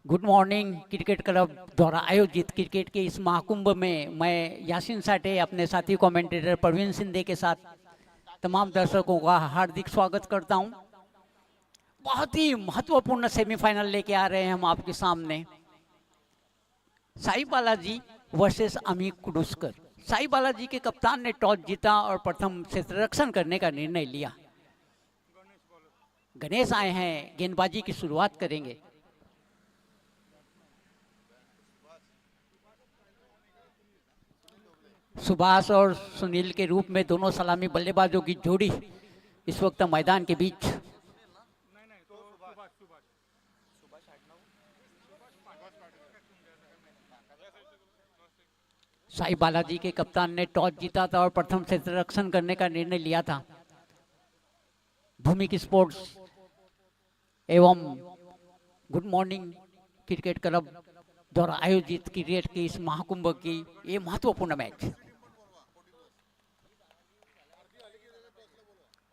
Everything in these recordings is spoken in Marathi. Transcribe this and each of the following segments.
गुड मॉर्निंग क्रिकेट क्लब द्वारा आयोजित क्रिकेट के इस महाकुंभ में मैं यासीन साठे अपने साथी कमेंटेटर प्रवीण सिंधे के साथ तमाम दर्शकों का हार्दिक स्वागत करता हूं। बहुत ही महत्वपूर्ण सेमीफाइनल लेके आ रहे हैं हम आपके सामने। साई बालाजी वर्सेस अमित कुडूसकर। साई बालाजी के कप्तान ने टॉस जीता और प्रथम क्षेत्ररक्षण करने का निर्णय लिया। गणेश आए हैं, गेंदबाजी की शुरुआत करेंगे। सुभाष और सुनील के रूप में दोनों सलामी बल्लेबाजों की जोड़ी इस वक्त मैदान के बीच। साई बालाजी के कप्तान ने टॉस जीता था और प्रथम क्षेत्ररक्षण करने का निर्णय लिया था। भूमि स्पोर्ट्स एवं गुड मॉर्निंग क्रिकेट क्लब द्वारा आयोजित क्रिकेट के इस महाकुंभ की ये महत्वपूर्ण मैच।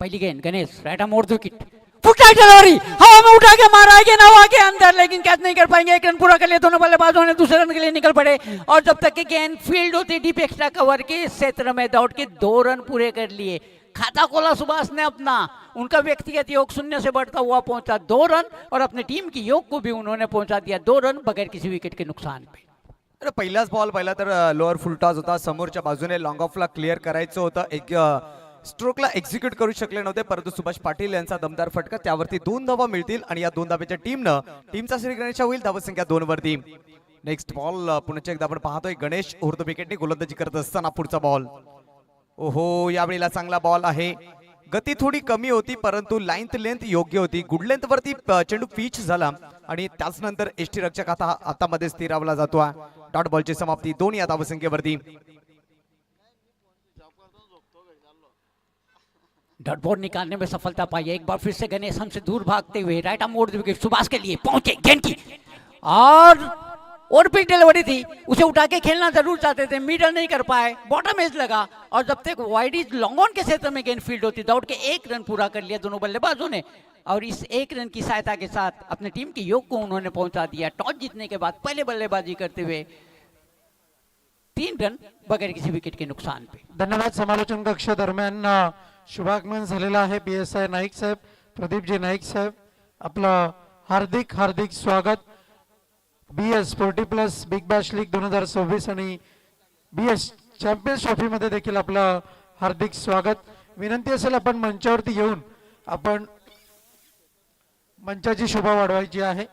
पहली गेंद Ganesh, right arm over wicket, footlight delivery, हवा में उठा के मारा है, गेंद हवा के अंदर, लेकिन कैच नहीं कर पाएंगे। एक रन पूरा कर लिया दोनों बल्लेबाजों ने, दूसरे रन के लिए निकल पड़े और जब तक कि गेंद फील्ड होती डीप एक्स्ट्रा कवर के क्षेत्र में दौड़ के 2 रन पूरे कर लिए। खाता खोला सुभाष ने अपना, उनका व्यक्तिगत योग 0 से बढ़ता हुआ पहुंचा 2 रन और अपने टीम की योग को भी उन्होंने पहुंचा दिया 2 रन बगैर किसी विकेट के नुकसान पे। अरे पहिलाच बॉल पहिला तर लोअर फुल टॉस होता, समोरच्या बाजूने लॉंग ऑफला क्लिअर करायचं होतं, एक स्ट्रोकला एक्झिक्यूट करू शकले नव्हते, परंतु सुभाष पाटील यांचा दमदार फटका, त्यावरती 2 धावा मिळतील आणि या 2 धाब्याच्या टीमचा श्रीगणेश होईल धावसंख्या 2 वरती। नेक्स्ट बॉल पुन्हा एकदा आपण पाहतोय, गणेश उर्दू विकेटने गोलंदाजी करत असताना पुढचा बॉल, ओहो यावेळेला चांगला बॉल आहे। गती थोडी कमी होती परंतु लेंथ योग्य होती, गुड लेंथ वरती चेंडू पिच झाला आणि त्याच नंतर एसटी रक्षक आता हातामध्ये स्थिरावला जातो। डॉट बॉलची समाप्ती 2 या धावसंख्येवरती। डॉट बॉल निकालने में सफलता पाई। एक बार फिर से गणेश हमसे दूर भागते हुए right arm over wicket Subhash के लिए पहुंचे, गेंद की और पिच डिलीवरी थी, उसे उठा के खेलना जरूर चाहते थे, मिडल नहीं कर पाए, बॉटम एज लगा और जब तक वाइड इज लॉन्ग ऑन के क्षेत्र में गेंद फील्ड होती, दौड़ के 1 रन पूरा कर लिया दोनों बल्लेबाजों ने और इस 1 रन की सहायता के साथ अपने टीम के योग को उन्होंने पहुंचा दिया। टॉस जीतने के बाद पहले बल्लेबाजी करते हुए 3 रन बगैर किसी विकेट के नुकसान पे। धन्यवाद। समालोचन कक्ष दरम्यान शुभागमन झालेला आहे PSI नाईक साहेब, प्रदीपजी नाईक साहेब, आपलं हार्दिक हार्दिक स्वागत। BS 40+ बिग बॅश लीग 2026 आणि BS चॅम्पियन्स ट्रॉफी मध्ये देखील आपलं हार्दिक स्वागत। विनंती असेल आपण मंचावरती येऊन आपण मंचाची शोभा वाढवायची आहे।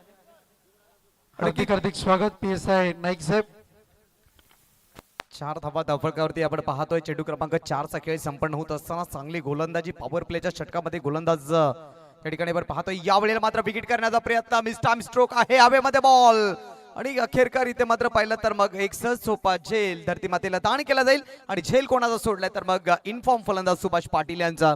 हार्दिक हार्दिक स्वागत PSI नाईक साहेब। 4 धावा धावफलकावरती आपण पाहतोय, चेंडू क्रमांक 4 चा खेळ संपन्न होत असताना चांगली गोलंदाजी, पॉवर प्लेच्या षटकामध्ये गोलंदाज त्या ठिकाणी आपण पाहतोय। यावेळेला मात्र विकेट करण्याचा प्रयत्न, मिस्टाम स्ट्रोक आहे, हवेमध्ये बॉल आणि अखेरकार इथे मात्र पाहिलं तर मग एक सहज सोपा झेल धरती मातेला दान केला जाईल आणि झेल कोणाचा सोडलाय तर मग इनफॉर्म फलंदाज सुभाष पाटील यांचा।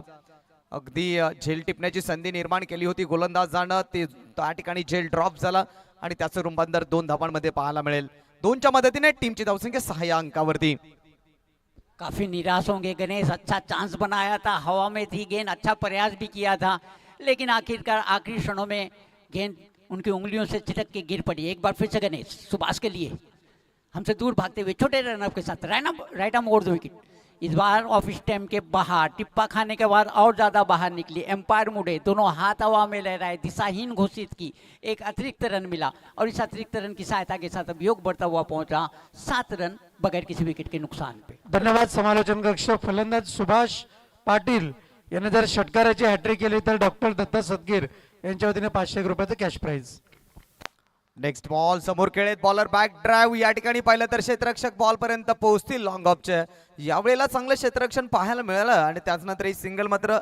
अगदी झेल टिपण्याची संधी निर्माण केली होती गोलंदाजानं, ते त्या ठिकाणी झेल ड्रॉप झाला आणि त्याचं रूपांतर 2 धावांमध्ये पाहायला मिळेल। 2च्या मदतीने टीमची धावसंख्या 6 या अंकावरती। काफी निराश होंगे गणेश, अच्छा चांस बनाया था, हवा में थी गेंद, अच्छा प्रयास भी किया था, लेकिन आखिरकार आखिरी क्षणों में गेंद उनकी उंगलियों से छिटक के गिर पड़ी। एक बार फिर से गणेश सुभाष के लिए हमसे दूर भागते हुए छोटे रनअप के साथ राइट आर्म ओवर विकेट, इस बार ऑफ स्टैम्प के बाहर, टिप्पा खाने के बाद और ज्यादा बाहर निकली, एम्पायर मुड़े, दोनों हाथ हवा में लहराए, दिशाहीन घोषित की, एक अतिरिक्त रन मिला और इस अतिरिक्त रन की सहायता के साथ अब योग बढ़ता हुआ पहुंचा 7 रन बगैर किसी विकेट के नुकसान पे। धन्यवाद। समालोचन कक्ष फलंदाज सुभाष पाटील यांनी जर षटकाराची हॅट्रिक केली तर डॉक्टर दत्ता सदगीर यांच्या वतीने 500 रुपयाचं कॅश प्राइज। नेक्स्ट बॉल समोर खेळत, बॉलर बॅक ड्राइव्ह, या ठिकाणी पाहिलं तर क्षेत्ररक्षक बॉल पर्यंत पोहोचतील लॉंग ऑफच्या। यावेळेला चांगलं क्षेत्ररक्षण पाहायला मिळालं आणि त्याचनंतर ही सिंगल मात्र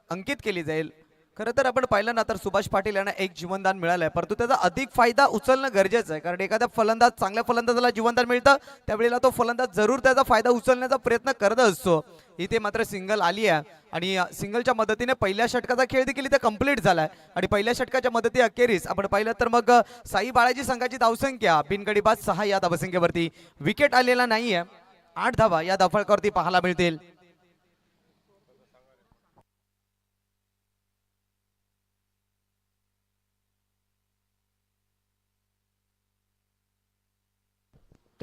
अंकित केली जाईल। खरं तर आपण पाहिलं ना तर सुभाष पाटील यांना एक जीवनदान मिळालंय, परंतु त्याचा अधिक फायदा उचलणं गरजेचं आहे, कारण एखाद्या फलंदाज चांगल्या फलंदाजाला जीवनदान मिळतं त्यावेळेला तो फलंदाज जरूर त्याचा फायदा उचलण्याचा प्रयत्न करत असतो। इथे मात्र सिंगल आली आहे आणि सिंगलच्या मदतीने पहिल्या षटकाचा खेळ देखील इथे कंप्लीट झालाय आणि पहिल्या षटकाच्या मदती अखेरीस आपण पाहिलं तर मग साई बाळाजी संघाची धावसंख्या बिनगडीबाद 6 या धावसंख्येवरती। विकेट आलेला नाहीये, 8 धावा या धावफलकावरती पाहायला मिळतील।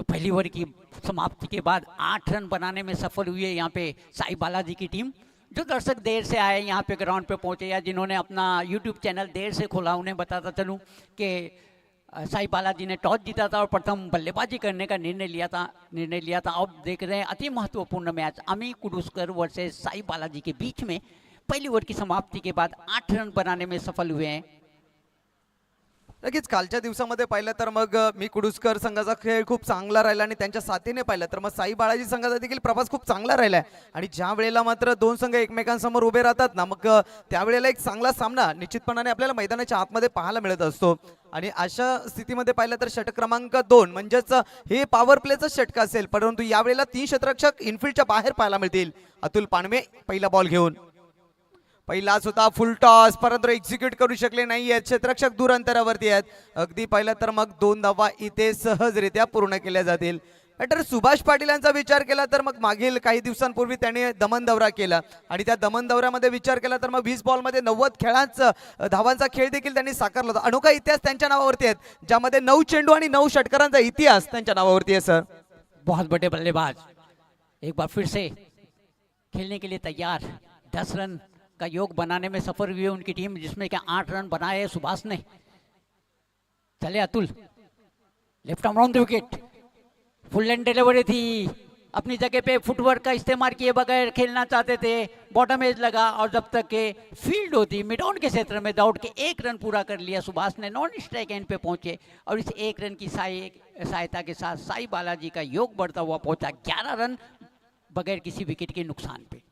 तो पहली ओवर की समाप्ति के बाद 8 रन बनाने में सफल हुई है यहाँ पे साई बालाजी की टीम। जो दर्शक देर से आए यहाँ पे ग्राउंड पे पहुँचे या जिन्होंने अपना यूट्यूब चैनल देर से खोला, उन्हें बताता चलूँ कि साई बालाजी ने टॉस जीता था और प्रथम बल्लेबाजी करने का निर्णय लिया था। अब देख रहे हैं अति महत्वपूर्ण मैच अमी कुडूसकर वर्सेस साई बालाजी के बीच में पहली ओवर की समाप्ति के बाद 8 रन बनाने में सफल हुए हैं। नक्कीच कालच्या दिवसामध्ये पाहिलं तर मग मी कुडूसकर संघाचा खेळ खूप चांगला राहिला आणि त्यांच्या साथीने पाहिलं तर मग साई बाळाजी संघाचा देखील प्रवास खूप चांगला राहिला आणि ज्या वेळेला मात्र दोन संघ एकमेकांसमोर उभे राहतात ना, मग त्यावेळेला एक चांगला सामना निश्चितपणाने आपल्याला मैदानाच्या आतमध्ये पाहायला मिळत असतो। आणि अशा स्थितीमध्ये पाहिलं तर षटक क्रमांक 2 म्हणजेच हे पॉवर प्लेचं षटक असेल, परंतु यावेळेला 3 क्षेत्ररक्षक इनफिल्डच्या बाहेर पाहायला मिळतील। अतुल पानवे पहिला बॉल घेऊन, पहिलाच होता फुल टॉस, परंतु एक्झिक्यूट करू शकले नाहीये, क्षेत्ररक्षक दूर अंतरावरती आहेत। अगदी पहिला तर मग 2 धावा इथे सहजरित्या पूर्ण केल्या जातील। बॅटर सुभाष पाटील यांचा विचार केला तर मग मागील काही दिवसांपूर्वी त्यांनी दमन दौरा केला आणि त्या दमन दौऱ्यामध्ये विचार केला तर मग 20 बॉलमध्ये 90 धावांचा खेळ देखील त्यांनी साकारला होता। अनोखा इतिहास त्यांच्या नावावरती आहेत, ज्यामध्ये 9 चेंडू आणि 9 षटकारांचा इतिहास त्यांच्या नावावरती आहे। सर बहुत बड़े बल्लेबाज एक बार फिर से खेलने के लिए तैयार, 10 रन का योग बनाने में सफल हुई है उनकी टीम, जिसमें क्या 8 रन बनाए हैं सुभाष ने। चले Atul, left arm round the wicket, full end delivery थी, अपनी जगह पे फुटवर्क का इस्तेमाल किए बगैर खेलना चाहते थे, बॉटम एज लगा और जब तक के फील्ड होती मिड ऑन के क्षेत्र में दौड़ के 1 रन पूरा कर लिया सुभाष ने, नॉन स्ट्राइक एंड पे पहुंचे और इस 1 रन की सहायता के साथ साई बालाजी का योग बढ़ता हुआ पहुंचा 11 रन बगैर किसी विकेट के नुकसान पे।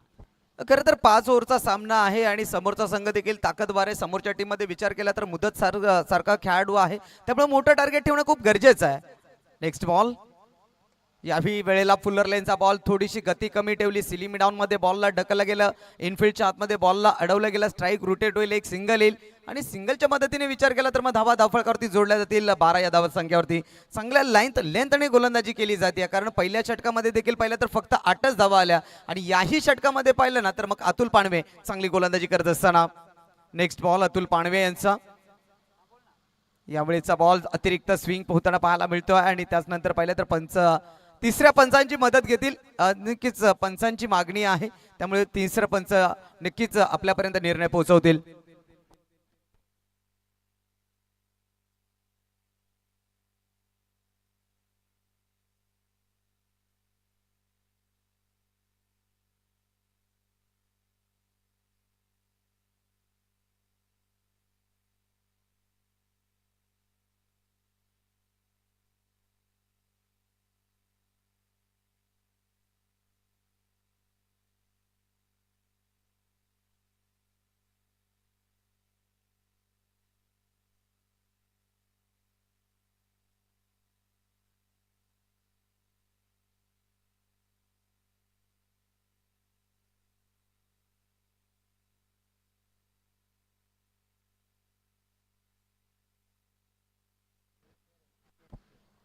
खरं तर 5 ओव्हरचा सामना आहे आणि समोरचा संघ देखील ताकदवार आहे। समोरच्या टीममध्ये विचार केला तर मुदत सारखा खेळाडू आहे, त्यामुळे मोठं टार्गेट ठेवणं खूप गरजेचं आहे। नेक्स्ट बॉल, याही वेळेला फुलर लेनचा बॉल, थोडीशी गती कमी ठेवली, सिलिमी डाऊन मध्ये बॉलला ढकललं गेलं, इनफिल्डच्या आतमध्ये बॉलला अडवलं गेलं, स्ट्राईक रोटेट होईल, एक सिंगल येईल आणि सिंगलच्या मदतीने विचार केला तर मग धावा धावफळकावरती जोडल्या जातील 12 या धावा संख्येवरती। चांगल्या लेंथ आणि गोलंदाजी केली जाते, कारण पहिल्या षटकामध्ये देखील पाहिलं तर फक्त 8च धावा आल्या आणि याही षटकामध्ये पाहिलं ना तर मग अतुल पानवे चांगली गोलंदाजी करत असताना। नेक्स्ट बॉल अतुल पानवे यांचा, यावेळेचा बॉल अतिरिक्त स्विंग होताना पाहायला मिळतोय आणि त्यानंतर पाहिलं तर तिसऱ्या पंचांची मदत घेतील। नक्कीच पंचांची मागणी आहे, त्यामुळे तिसरं पंच नक्कीच आपल्यापर्यंत निर्णय पोहोचवतील।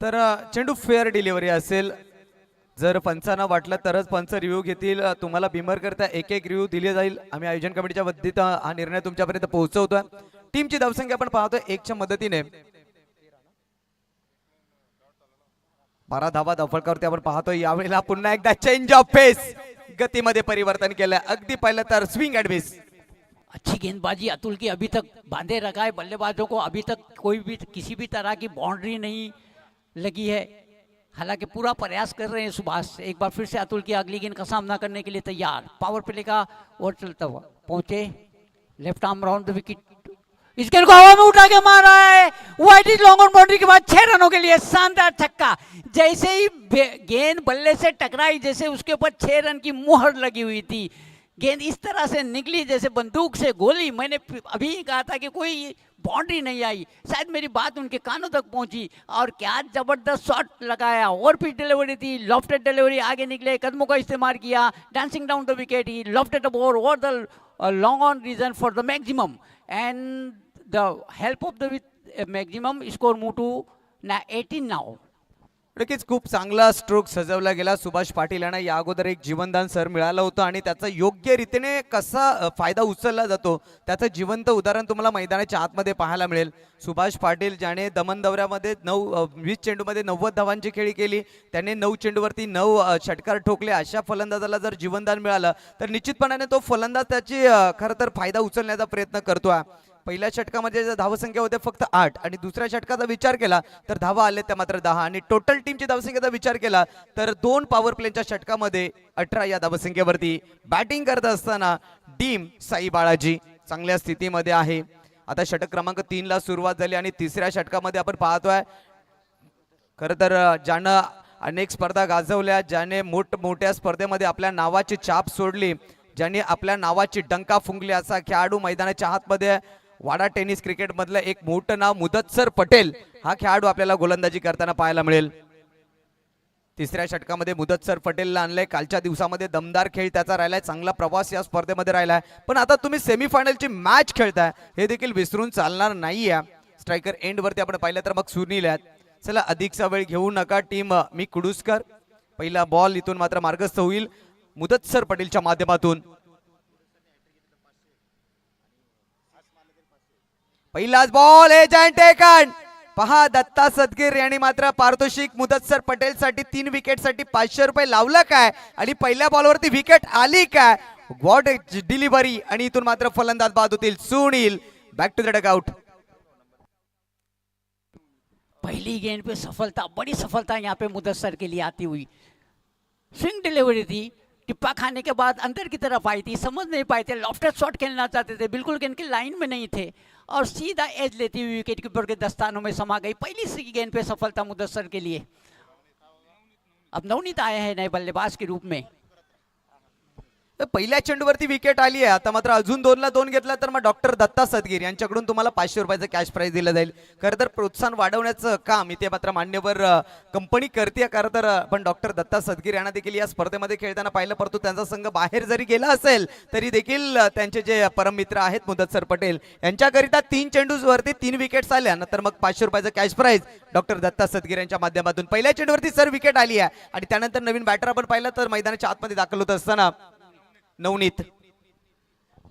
तर चेंडू फेअर डिलिव्हरी असेल, जर पंचांना वाटलं तरच पंच रिव्ह्यू घेतील। तुम्हाला बिमर करता एक रिव्ह्यू दिले जाईल। आम्ही आयोजन कमिटीच्या वतीने हा निर्णय तुमच्यापर्यंत पोहोचवतोय। टीमची धावसंख्या आपण पाहतोय 1च्या मदतीने 12 धावा धावफळकावरती आपण पाहतोय। यावेळेला पुन्हा एकदा चेंज ऑफ पेस, गतीमध्ये परिवर्तन केलं, अगदी पहिलं तर स्विंग एंड मिस। अच्छी गेंदबाजी अतुल की अभी तक बांधे रखा है बल्लेबाजों को, अभी तक कोई भी किसी भी तरह की बाउंड्री नहीं लगी है, हालांकि पूरा प्रयास कर रहे हैं सुभाष। एक बार फिर से अतुल की अगली गेंद का सामना करने के लिए तैयार, पावर प्ले का ओवर चलता हुआ पहुंचे, left arm round the wicket, इस गेंद को हवा में उठा के मारा है, wide is long on boundary के बाद 6 रनों के लिए शानदार छक्का। जैसे ही गेंद बल्ले से टकराई, जैसे उसके ऊपर 6 रन की मुहर लगी हुई थी, गेंद इस तरह से निकली जैसे बंदूक से गोली। मैंने अभी कहा था कि कोई बाउंड्री नहीं आई, शायद मेरी बात उनके कानों तक पहुंची और क्या जबरदस्त शॉट लगाया, और पिच डिलीवरी थी, लॉफ्टेड डिलीवरी, आगे निकले, कदमों का इस्तेमाल किया, dancing down the wicket, he lofted over the long on reason for the maximum and the help of the maximum score move to 18 now. नक्कीच खूप चांगला स्ट्रोक सजवला गेला. सुभाष पाटील यांना या अगोदर एक जीवनदान सर मिळालं होतं आणि त्याचा योग्य रीतीने कसा फायदा उचलला जातो त्याचं जिवंत उदाहरण तुम्हाला मैदानाच्या आतमध्ये पाहायला मिळेल. सुभाष पाटील ज्याने दमन दौऱ्यामध्ये 20 चेंडूमध्ये 90 धावांची खेळी केली, त्याने 9 चेंडूवरती 9 षटकार ठोकले. अशा फलंदाजाला जर जीवनदान मिळालं तर निश्चितपणाने तो फलंदाज त्याची खरं तर फायदा उचलण्याचा प्रयत्न करतोय. पहिल्या षटकामध्ये धावसंख्या होते फक्त 8 आणि दुसऱ्या षटकाचा विचार केला तर धावा आले त्या मात्र 10 आणि टोटल टीमची धावसंख्येचा विचार केला तर 2 पॉवर प्लेच्या षटकामध्ये 18 या धावसंख्येवरती बॅटिंग करत असताना टीम साई बाळाजी चांगल्या स्थितीमध्ये आहे. आता षटक क्रमांक 3 ला सुरुवात झाली आणि तिसऱ्या षटकामध्ये आपण पाहतोय खरं तर ज्यानं अनेक स्पर्धा गाजवल्या, ज्याने मोठमोठ्या स्पर्धेमध्ये आपल्या नावाची छाप सोडली, ज्याने आपल्या नावाची डंका फुंकली असा खेळाडू मैदानाच्या आतमध्ये वाडा टेनिस क्रिकेट मधलं एक मोठं नाव मुदत्सर पटेल हा खेळाडू आपल्याला गोलंदाजी करताना पाहायला मिळेल. तिसऱ्या षटकामध्ये मुदत्सर पटेलला आणलंय. कालच्या दिवसामध्ये दमदार खेळ त्याचा राहिलाय, चांगला प्रवास या स्पर्धेमध्ये राहिलाय. पण आता तुम्ही सेमीफायनलची मॅच खेळताय हे देखील विसरून चालणार नाहीये. स्ट्रायकर एंड वरती आपण पाहिलं तर मग सुनील आहेत. चला अधिकचा वेळ घेऊ नका टीम मी कुडूसकर. पहिला बॉल इथून मात्र मार्गस्थ होईल मुदत्सर पटेलच्या माध्यमातून. पहिलाच बॉल एजंट टेकन. पहा दत्ता सदगीर यांनी मात्र पारितोषिक मुदत्सर पटेल साठी 3 विकेट साठी 500 रुपये लावलं काय आणि पहिल्या बॉलवरती विकेट आली काय. व्हॉट डिलिव्हरी आणि इथून मात्र फलंदाज बाद होतील Sunil. Back to the dugout. पहली गेंद पे सफलता, बड़ी सफलता यहाँ पे मुदस्सर के लिए आती हुई. स्विंग डिलीवरी थी, टिप्पा खाने के बाद अंदर की तरफ आई थी, समझ नहीं पाए थे, लॉफ्टेड शॉट खेलना चाहते थे, बिल्कुल गेंद की लाइन में नहीं थे और सीधा एज लेती हुई विकेट कीपर के दस्तानों में समा गई. पहली सी गेंद पे सफलता मुदस्सर के लिए. अब नवनीत आए हैं नए बल्लेबाज के रूप में. पहिल्या चेंडूवरती विकेट आली आहे. आता मात्र अजून 2 ला 2 घेतला तर मग डॉक्टर दत्ता सदगीर यांच्याकडून तुम्हाला 500 रुपयाचं कॅश प्राइज दिलं जाईल. खरं तर प्रोत्साहन वाढवण्याचं काम इथे मात्र मान्यवर कंपनी करते. खरं तर पण डॉक्टर दत्ता सदगीर यांना देखील या स्पर्धेमध्ये खेळताना पाहिलं, परंतु त्यांचा संघ बाहेर जरी गेला असेल तरी देखील त्यांचे जे परममित्र आहेत मुदत्सर पटेल यांच्याकरिता 3 चेंडूवरती 3 विकेट्स आल्या. नंतर मग 500 रुपयाचं cash prize doctor Datta Sadgir यांच्या माध्यमातून. पहिल्या चेंडूवरती सर विकेट आली आहे आणि त्यानंतर नवीन बॅटर आपण पाहिलं तर मैदानाच्या आतमध्ये दाखल होत असताना नवनीत.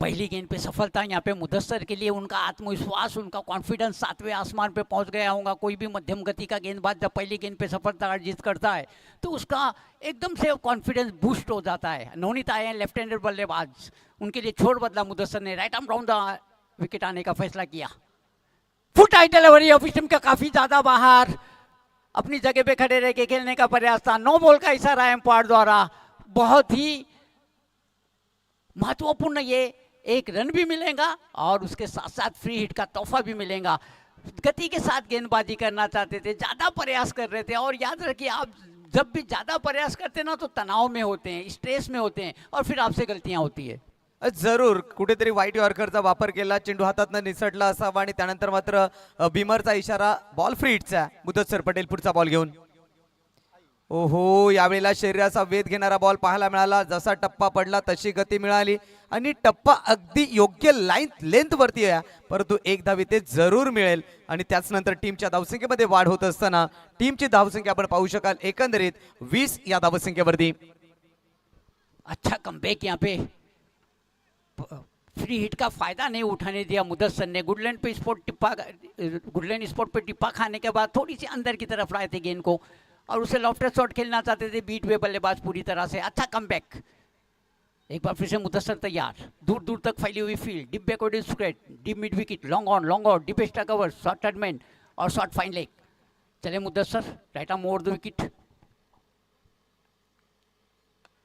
पहली गेंद पे सफलता यहाँ पे मुदस्सर के लिए. उनका आत्मविश्वास, उनका कॉन्फिडेंस 7वें आसमान पे पहुंच गया होगा. कोई भी मध्यम गति का गेंदबाज जब पहली गेंद पे सफलता अर्जित करता है तो उसका एकदम से कॉन्फिडेंस बूस्ट हो जाता है. नवनीत आए हैं लेफ्ट हैंडेड बल्लेबाज, उनके लिए छोड़ बदला मुदस्सर ने. Right arm round the wicket आने का फैसला किया. फुट हाई डिलीवरी ऑफ स्टंप का काफी ज्यादा बाहर. अपनी जगह पे खड़े रह के खेलने का प्रयास था. नो बॉल का इशारा एम्पायर द्वारा. बहुत ही महत्वपूर्ण ये एक रन भी मिलेगा और उसके साथ साथ फ्री हिट का तोहफा भी मिलेगा. गति के साथ गेंदबाजी करना चाहते थे, ज्यादा प्रयास कर रहे थे. और याद रखिए आप जब भी ज्यादा प्रयास करते हैं ना तो तनाव में होते हैं, स्ट्रेस में होते हैं और फिर आपसे गलतियां होती है. जरूर कुठेतरी वाईट यॉर्करचा वापर केला, चेंडू हातातनं निसटला असावा आणि त्यानंतर मात्र बिमरचा इशारा. बॉल फ्री हिटचा. मुदत्सर पटेल पुढचा बॉल घेऊन. ओहो, यावेळेला शरीराचा वेध घेणारा बॉल पाहायला मिळाला. जसा टप्पा पडला तशी गती मिळाली आणि टप्पा अगदी योग्य लेंथ वरती आहे, परंतु एक धाव इथे जरूर मिळेल आणि त्याच नंतर टीमच्या धावसंख्येमध्ये वाढ होत असताना टीमची धावसंख्या आपण पाहू शकाल एकंदरीत 20 या धावसंख्येवरती. अच्छा कमबैक यहाँ पे. फ्री हिट का फायदा नहीं उठाने दिया मुदस्सर ने. गुडलैंड स्पॉट पे टिप्पा खाने के बाद थोड़ी सी अंदर की तरफ लाए थे गेंद को और उसे लॉफ्टेड शॉट खेलना चाहते थे. बीट वे बल्लेबाज पूरी तरह से. अच्छा कमबैक. एक बार फिर से मुदस्सर तैयार. दूर दूर तक फैली हुई field, deep backward square, deep mid wicket, long on, deep extra cover, short third man और शॉर्ट फाइन लेग. चले Mudassar, right arm over the wicket.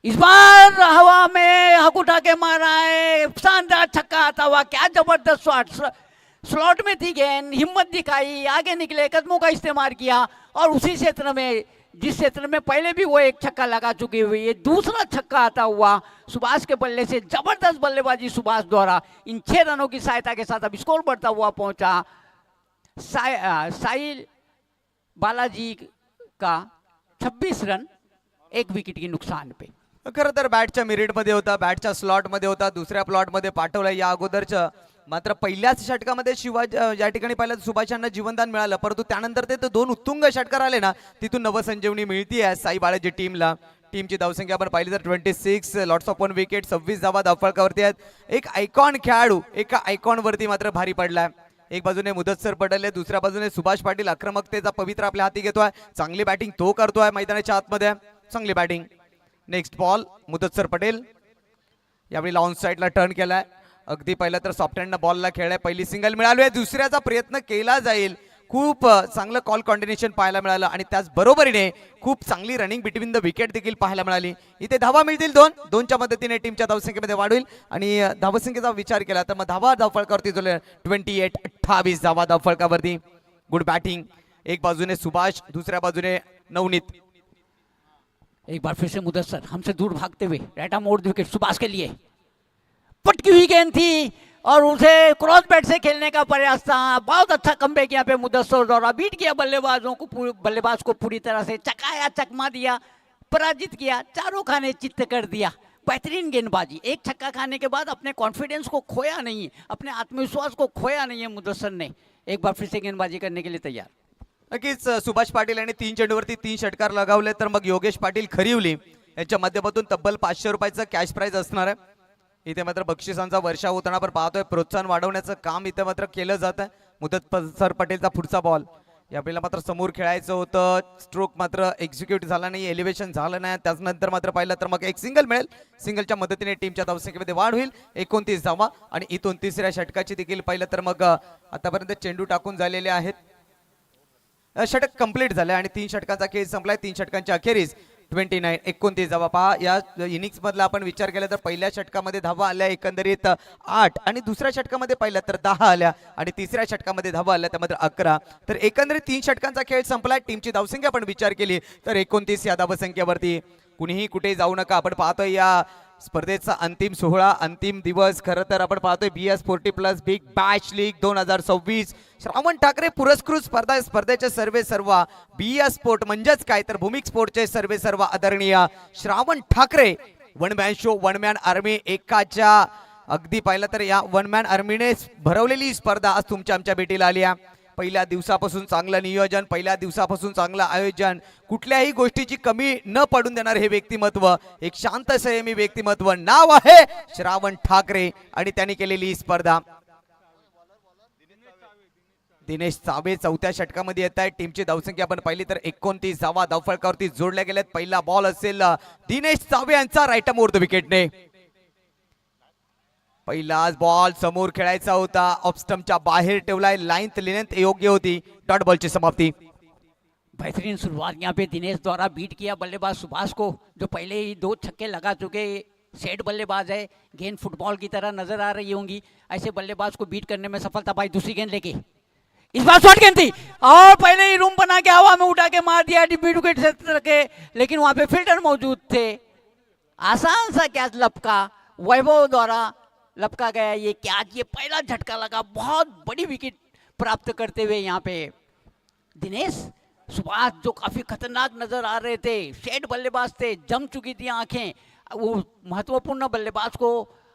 इस बार हवा में हक उठा के मारा है. शानदार छक्का आता हुआ. क्या जबरदस्त शॉट. स्लॉट में थी गेंद, हिम्मत दिखाई, आगे निकले, कदमों का इस्तेमाल किया और उसी क्षेत्र में जिस क्षेत्र में पहले भी वो एक छक्का लगा चुकी हुई है, दूसरा छक्का आता हुआ सुभाष के बल्ले से. जबरदस्त बल्लेबाजी सुभाष द्वारा. इन 6 रनों की सहायता के साथ अब स्कोर बढ़ता हुआ पहुंचा. साहिल बालाजी का 26 रन 1 विकेट के नुकसान पे. खरं तर बॅटच्या मिरिट मध्ये होता, बॅटच्या स्लॉट मध्ये होता, दुसऱ्या प्लॉट मध्ये पाठवला. या अगोदरच्या मात्र पहिल्याच षटकामध्ये शिवाजी या ठिकाणी पहिल्या सुभाष यांना जीवनदान मिळालं, परंतु त्यानंतर ते दोन उत्तुंग षटकार आले ना, तिथून नवसंजीवनी मिळतीये साई बाळाजी टीमला. टीमची धावसंख्या आपण पाहिली तर 26, लॉट्स ऑफ 1 विकेट, 26 धावा धावफलकावरती आहेत. एक आयकॉन खेळाडू एका आयकॉन वरती मात्र भारी पडलाय. एक बाजूने मुदस्सर पटेल आहे, दुसऱ्या बाजूने सुभाष पाटील आक्रमकतेचा पवित्र आपल्या हाती घेतोय. चांगली बॅटिंग तो करतोय मैदानाच्या आतमध्ये, चांगली batting. Next ball Mudassar Patel यावेळी ऑन साईडला टर्न केलाय. अगदी पहिला तर सॉफ्ट हँडनं बॉलला खेळलाय. पहिली सिंगल मिळाली आहे, दुसऱ्याचा प्रयत्न केला जाईल. खूप चांगलं कॉल कॉन्टिन्युएशन पाहायला मिळालं आणि त्याच बरोबरीने खूप चांगली रनिंग बिटवीन द विकेट देखील पाहायला मिळाली. इथे धावा मिळतील दोनच्या मदतीने टीमच्या धावसंख्येमध्ये वाढ होईल. आणि धावसंख्येचा विचार केला तर मग धावा धावफलकावरती जोडले 28, 28 धावा धावफलकावरती. Good batting. एक बाजूने सुभाष, दुसऱ्या बाजूने नवनीत. एक बार फिर से मुदस्सर हमसे दूर भागते हुए राइट मोड़ विकेट सुभाष के लिए, पटकी हुई गेंद थी और उसे क्रॉस बैट से खेलने का प्रयास था. बहुत अच्छा कमबैक यहाँ पे मुदस्सर द्वारा, बीट किया बल्लेबाजों को, बल्लेबाज को पूरी तरह से चकाया, चकमा दिया, पराजित किया, चारों खाने चित्त कर दिया. बेहतरीन गेंदबाजी. एक छक्का खाने के बाद अपने कॉन्फिडेंस को खोया नहीं है, अपने आत्मविश्वास को खोया नहीं है मुदस्सर ने. एक बार फिर से गेंदबाजी करने के लिए तैयार. नक्कीच सुभाष पाटील यांनी 3 चेंडूवरती 3 षटकार लगावले, तर मग योगेश पाटील खरिवली यांच्या माध्यमातून तब्बल 500 रुपयाचं कॅश प्राइज असणार आहे. इथे मात्र बक्षिसांचा वर्षा होताना आपण पाहतोय. प्रोत्साहन वाढवण्याचं काम इथे मात्र केलं जात आहे. मुदस्सर पटेलचा पुढचा बॉल यावेळेला मात्र समोर खेळायचं होतं, स्ट्रोक मात्र एक्झिक्यूट झाला नाही, एलिव्हेशन झालं नाही. त्यानंतर मात्र पाहिलं तर मग एक सिंगल मिळेल. सिंगलच्या मदतीने टीमच्या धावसंख्येमध्ये वाढ होईल. 29 धावा आणि इथून तिसऱ्या षटकाची देखील पाहिलं तर मग आतापर्यंत चेंडू टाकून झालेले आहेत. षटक कंप्लीट झाले आणि 3 षटकांचा खेळ संपलाय. 3 षटकांच्या अखेरीस 29 धावा. पहा या इनिंग्स मधला आपण विचार केला तर पहिल्या षटकामध्ये धावा आल्या एकंदरीत 8 आणि दुसऱ्या षटकामध्ये पाहिलं तर 10 आल्या आणि तिसऱ्या षटकामध्ये धावा आल्या त्यामध्ये 11. तर एकंदरीत 3 षटकांचा खेळ संपलाय. टीमची धावसंख्या आपण विचार केली तर 29 या धावसंख्येवरती. कुणीही कुठे जाऊ नका. आपण पाहतोय या स्पर्धेचा अंतिम सोहळा, अंतिम दिवस. खरं तर आपण पाहतोय BS 40+ big Bash league 2026 Shravan Thackeray पुरस्कृत स्पर्धेचे सर्व BS स्पोर्ट म्हणजेच काय तर भूमिक स्पोर्टचे सर्व आदरणीय Shravan Thackeray one man show, one man army एकाच्या अगदी पाहिलं तर या वन मॅन आर्मीने भरवलेली स्पर्धा आज तुमच्या आमच्या भेटीला आली आहे. पहिल्या दिवसापासून चांगलं नियोजन, पहिल्या दिवसापासून चांगलं आयोजन, कुठल्याही गोष्टीची कमी न पडून देणार हे व्यक्तिमत्व, एक शांत संयमी व्यक्तिमत्व. नाव आहे श्रावण ठाकरे आणि त्यांनी केलेली स्पर्धा. दिनेश चावे चौथ्या षटकामध्ये येत आहे. टीमची धावसंख्या आपण पाहिली तर 29 धावा धावफलकावरती जोडल्या गेल्यात. पहिला बॉल असेल दिनेश चावे यांचा राईट मोर द विकेटने. पहिलाच बॉल समोर खेळायचा होता, ऑफ स्टंपच्या बाहेर ठेवलाय. लेंथ योग्य होती. डॉट बॉलची समाप्ती. बेहतरीन शुरुआत यहाँ पे दिनेश द्वारा बीट किया बल्लेबाज सुभाष को, जो पहले ही 2 छक्के लगा चुके सेट बल्लेबाज है. गेंद फुटबॉल की तरह नजर आ रही होंगी. ऐसे बल्लेबाज को बीट करने में सफलता पाई. दूसरी गेंद लेके इस बार शॉर्ट गेंद थी और पहले ही रूम बना के हवा में उठा के मार दिया मिड विकेट क्षेत्र के, लेकिन वहां पे फील्डर मौजूद थे. आसान सा कैच लपका, वैभव द्वारा लपका गया ये कैच. ये पहला झटका लगा, बहुत बड़ी विकेट प्राप्त करते हुए यहाँ पे दिनेश. सुभाष जो काफी खतरनाक नजर आ रहे थे, सेट बल्लेबाज थे, जम चुकी थी आंखें, वो महत्वपूर्ण बल्लेबाज को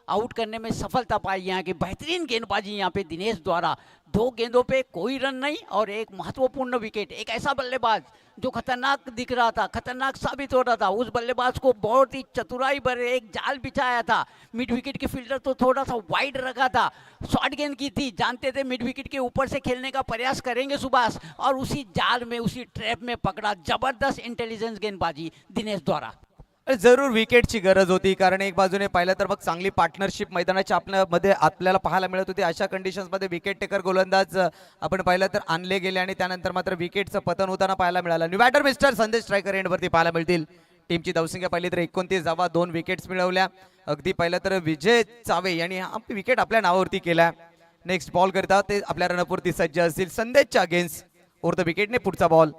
आउट करने में सफलता पाई. यहाँ की बेहतरीन गेंदबाजी यहाँ पे दिनेश द्वारा. 2 गेंदों पे कोई रन नहीं और एक महत्वपूर्ण विकेट. एक ऐसा बल्लेबाज जो खतरनाक दिख रहा था, खतरनाक साबित हो रहा था, उस बल्लेबाज को बहुत ही चतुराई भरे एक जाल बिछाया था. मिड विकेट के फील्डर तो थोड़ा सा वाइड रखा था, शॉर्ट गेंद की थी, जानते थे मिड विकेट के ऊपर से खेलने का प्रयास करेंगे सुभाष, और उसी जाल में उसी ट्रैप में पकड़ा. जबरदस्त इंटेलिजेंस गेंदबाजी दिनेश द्वारा. जरूर विकेटची गरज होती, कारण एक बाजूने पाहिलं तर मग चांगली पार्टनरशिप मैदानाच्या आपल्याला पाहायला मिळत होती. अशा कंडिशन्स मध्ये विकेट टेकर गोलंदाज आपण पाहिलं तर आणले गेले आणि त्यानंतर मात्र विकेटचं पतन होताना पाहायला मिळालं. न्यू बॅटर मिस्टर संदेश स्ट्रायकर एंडवरती पाहायला मिळतील. टीमची धावसंख्या पाहिली तर 29 धावा, 2 विकेट्स मिळवल्या. अगदी पाहिलं तर विजय चावे यांनी विकेट आपल्या नावावरती केला. नेक्स्ट बॉल करता ते आपल्या रनअपवरती सज्ज असतील. संदेशच्या अगेन्स्ट ओव्हर द विकेटने पुढचा बॉल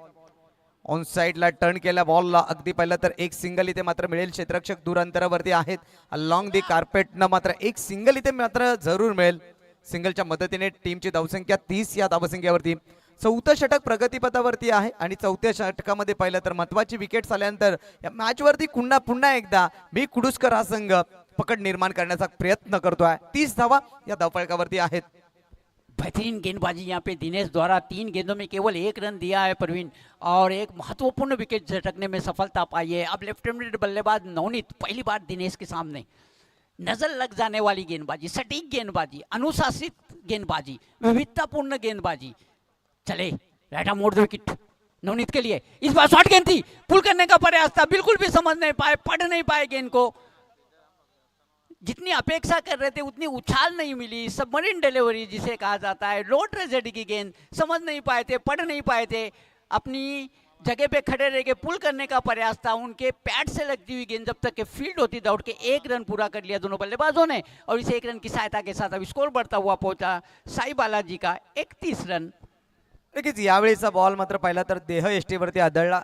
ऑन साइडला टर्न केल्या बॉलला. अगदी पाहिलं तर एक सिंगल इथे मात्र मिळेल. क्षेत्ररक्षक दूर अंतरावरती आहेत. अलॉंग दी कार्पेटनं मात्र एक सिंगल इथे मात्र जरूर मिळेल. सिंगलच्या मदतीने टीमची धावसंख्या 30 या धावसंख्येवरती. 4थं षटक प्रगतीपथावरती आहे आणि 4थ्या षटकामध्ये पाहिलं तर महत्वाची विकेट्स आल्यानंतर या मॅचवरती पुन्हा एकदा बी कुडुसकर हा संघ पकड निर्माण करण्याचा प्रयत्न करतोय. 30 धावा या धावफलकावरती आहेत. बेहतरीन गेंदबाजी यहाँ पे दिनेश द्वारा 3 गेंदों में केवल 1 रन दिया है प्रवीण, और एक महत्वपूर्ण विकेट झटकने में सफलता पाई है. अब लेफ्ट हैंडेड बल्लेबाज नवनीत पहली बार दिनेश के सामने. नजर लग जाने वाली गेंदबाजी, सटीक गेंदबाजी, अनुशासित गेंदबाजी, विविधतापूर्ण गेंदबाजी. चले राइट आर्म मोड़ दो विकेट नवनीत के लिए. इस बार शॉर्ट गेंद थी, पुल करने का प्रयास था, बिल्कुल भी समझ नहीं पाए, पढ़ नहीं पाए गेंद को. जितनी अपेक्षा कर रहे थे उतनी उछाल नहीं मिली. सबमरीन डिलीवरी जिसे कहा जाता है, लो ट्रेजेडी की गेंद, समझ नहीं पाए थे, पढ़ नहीं पाए थे. अपनी जगह पे खड़े रह के पुल करने का प्रयास था. उनके पैड से लगती हुई गेंद जब तक के फील्ड होती दौड़ के 1 रन पूरा कर लिया दोनों बल्लेबाजों ने, और इस 1 रन की सहायता के साथ अब स्कोर बढ़ता हुआ पहुंचा साई बालाजी का 31 रन. नक्कीच यावेळीचा बॉल मात्र पाहिला तर देह यष्टीवरती आदळला.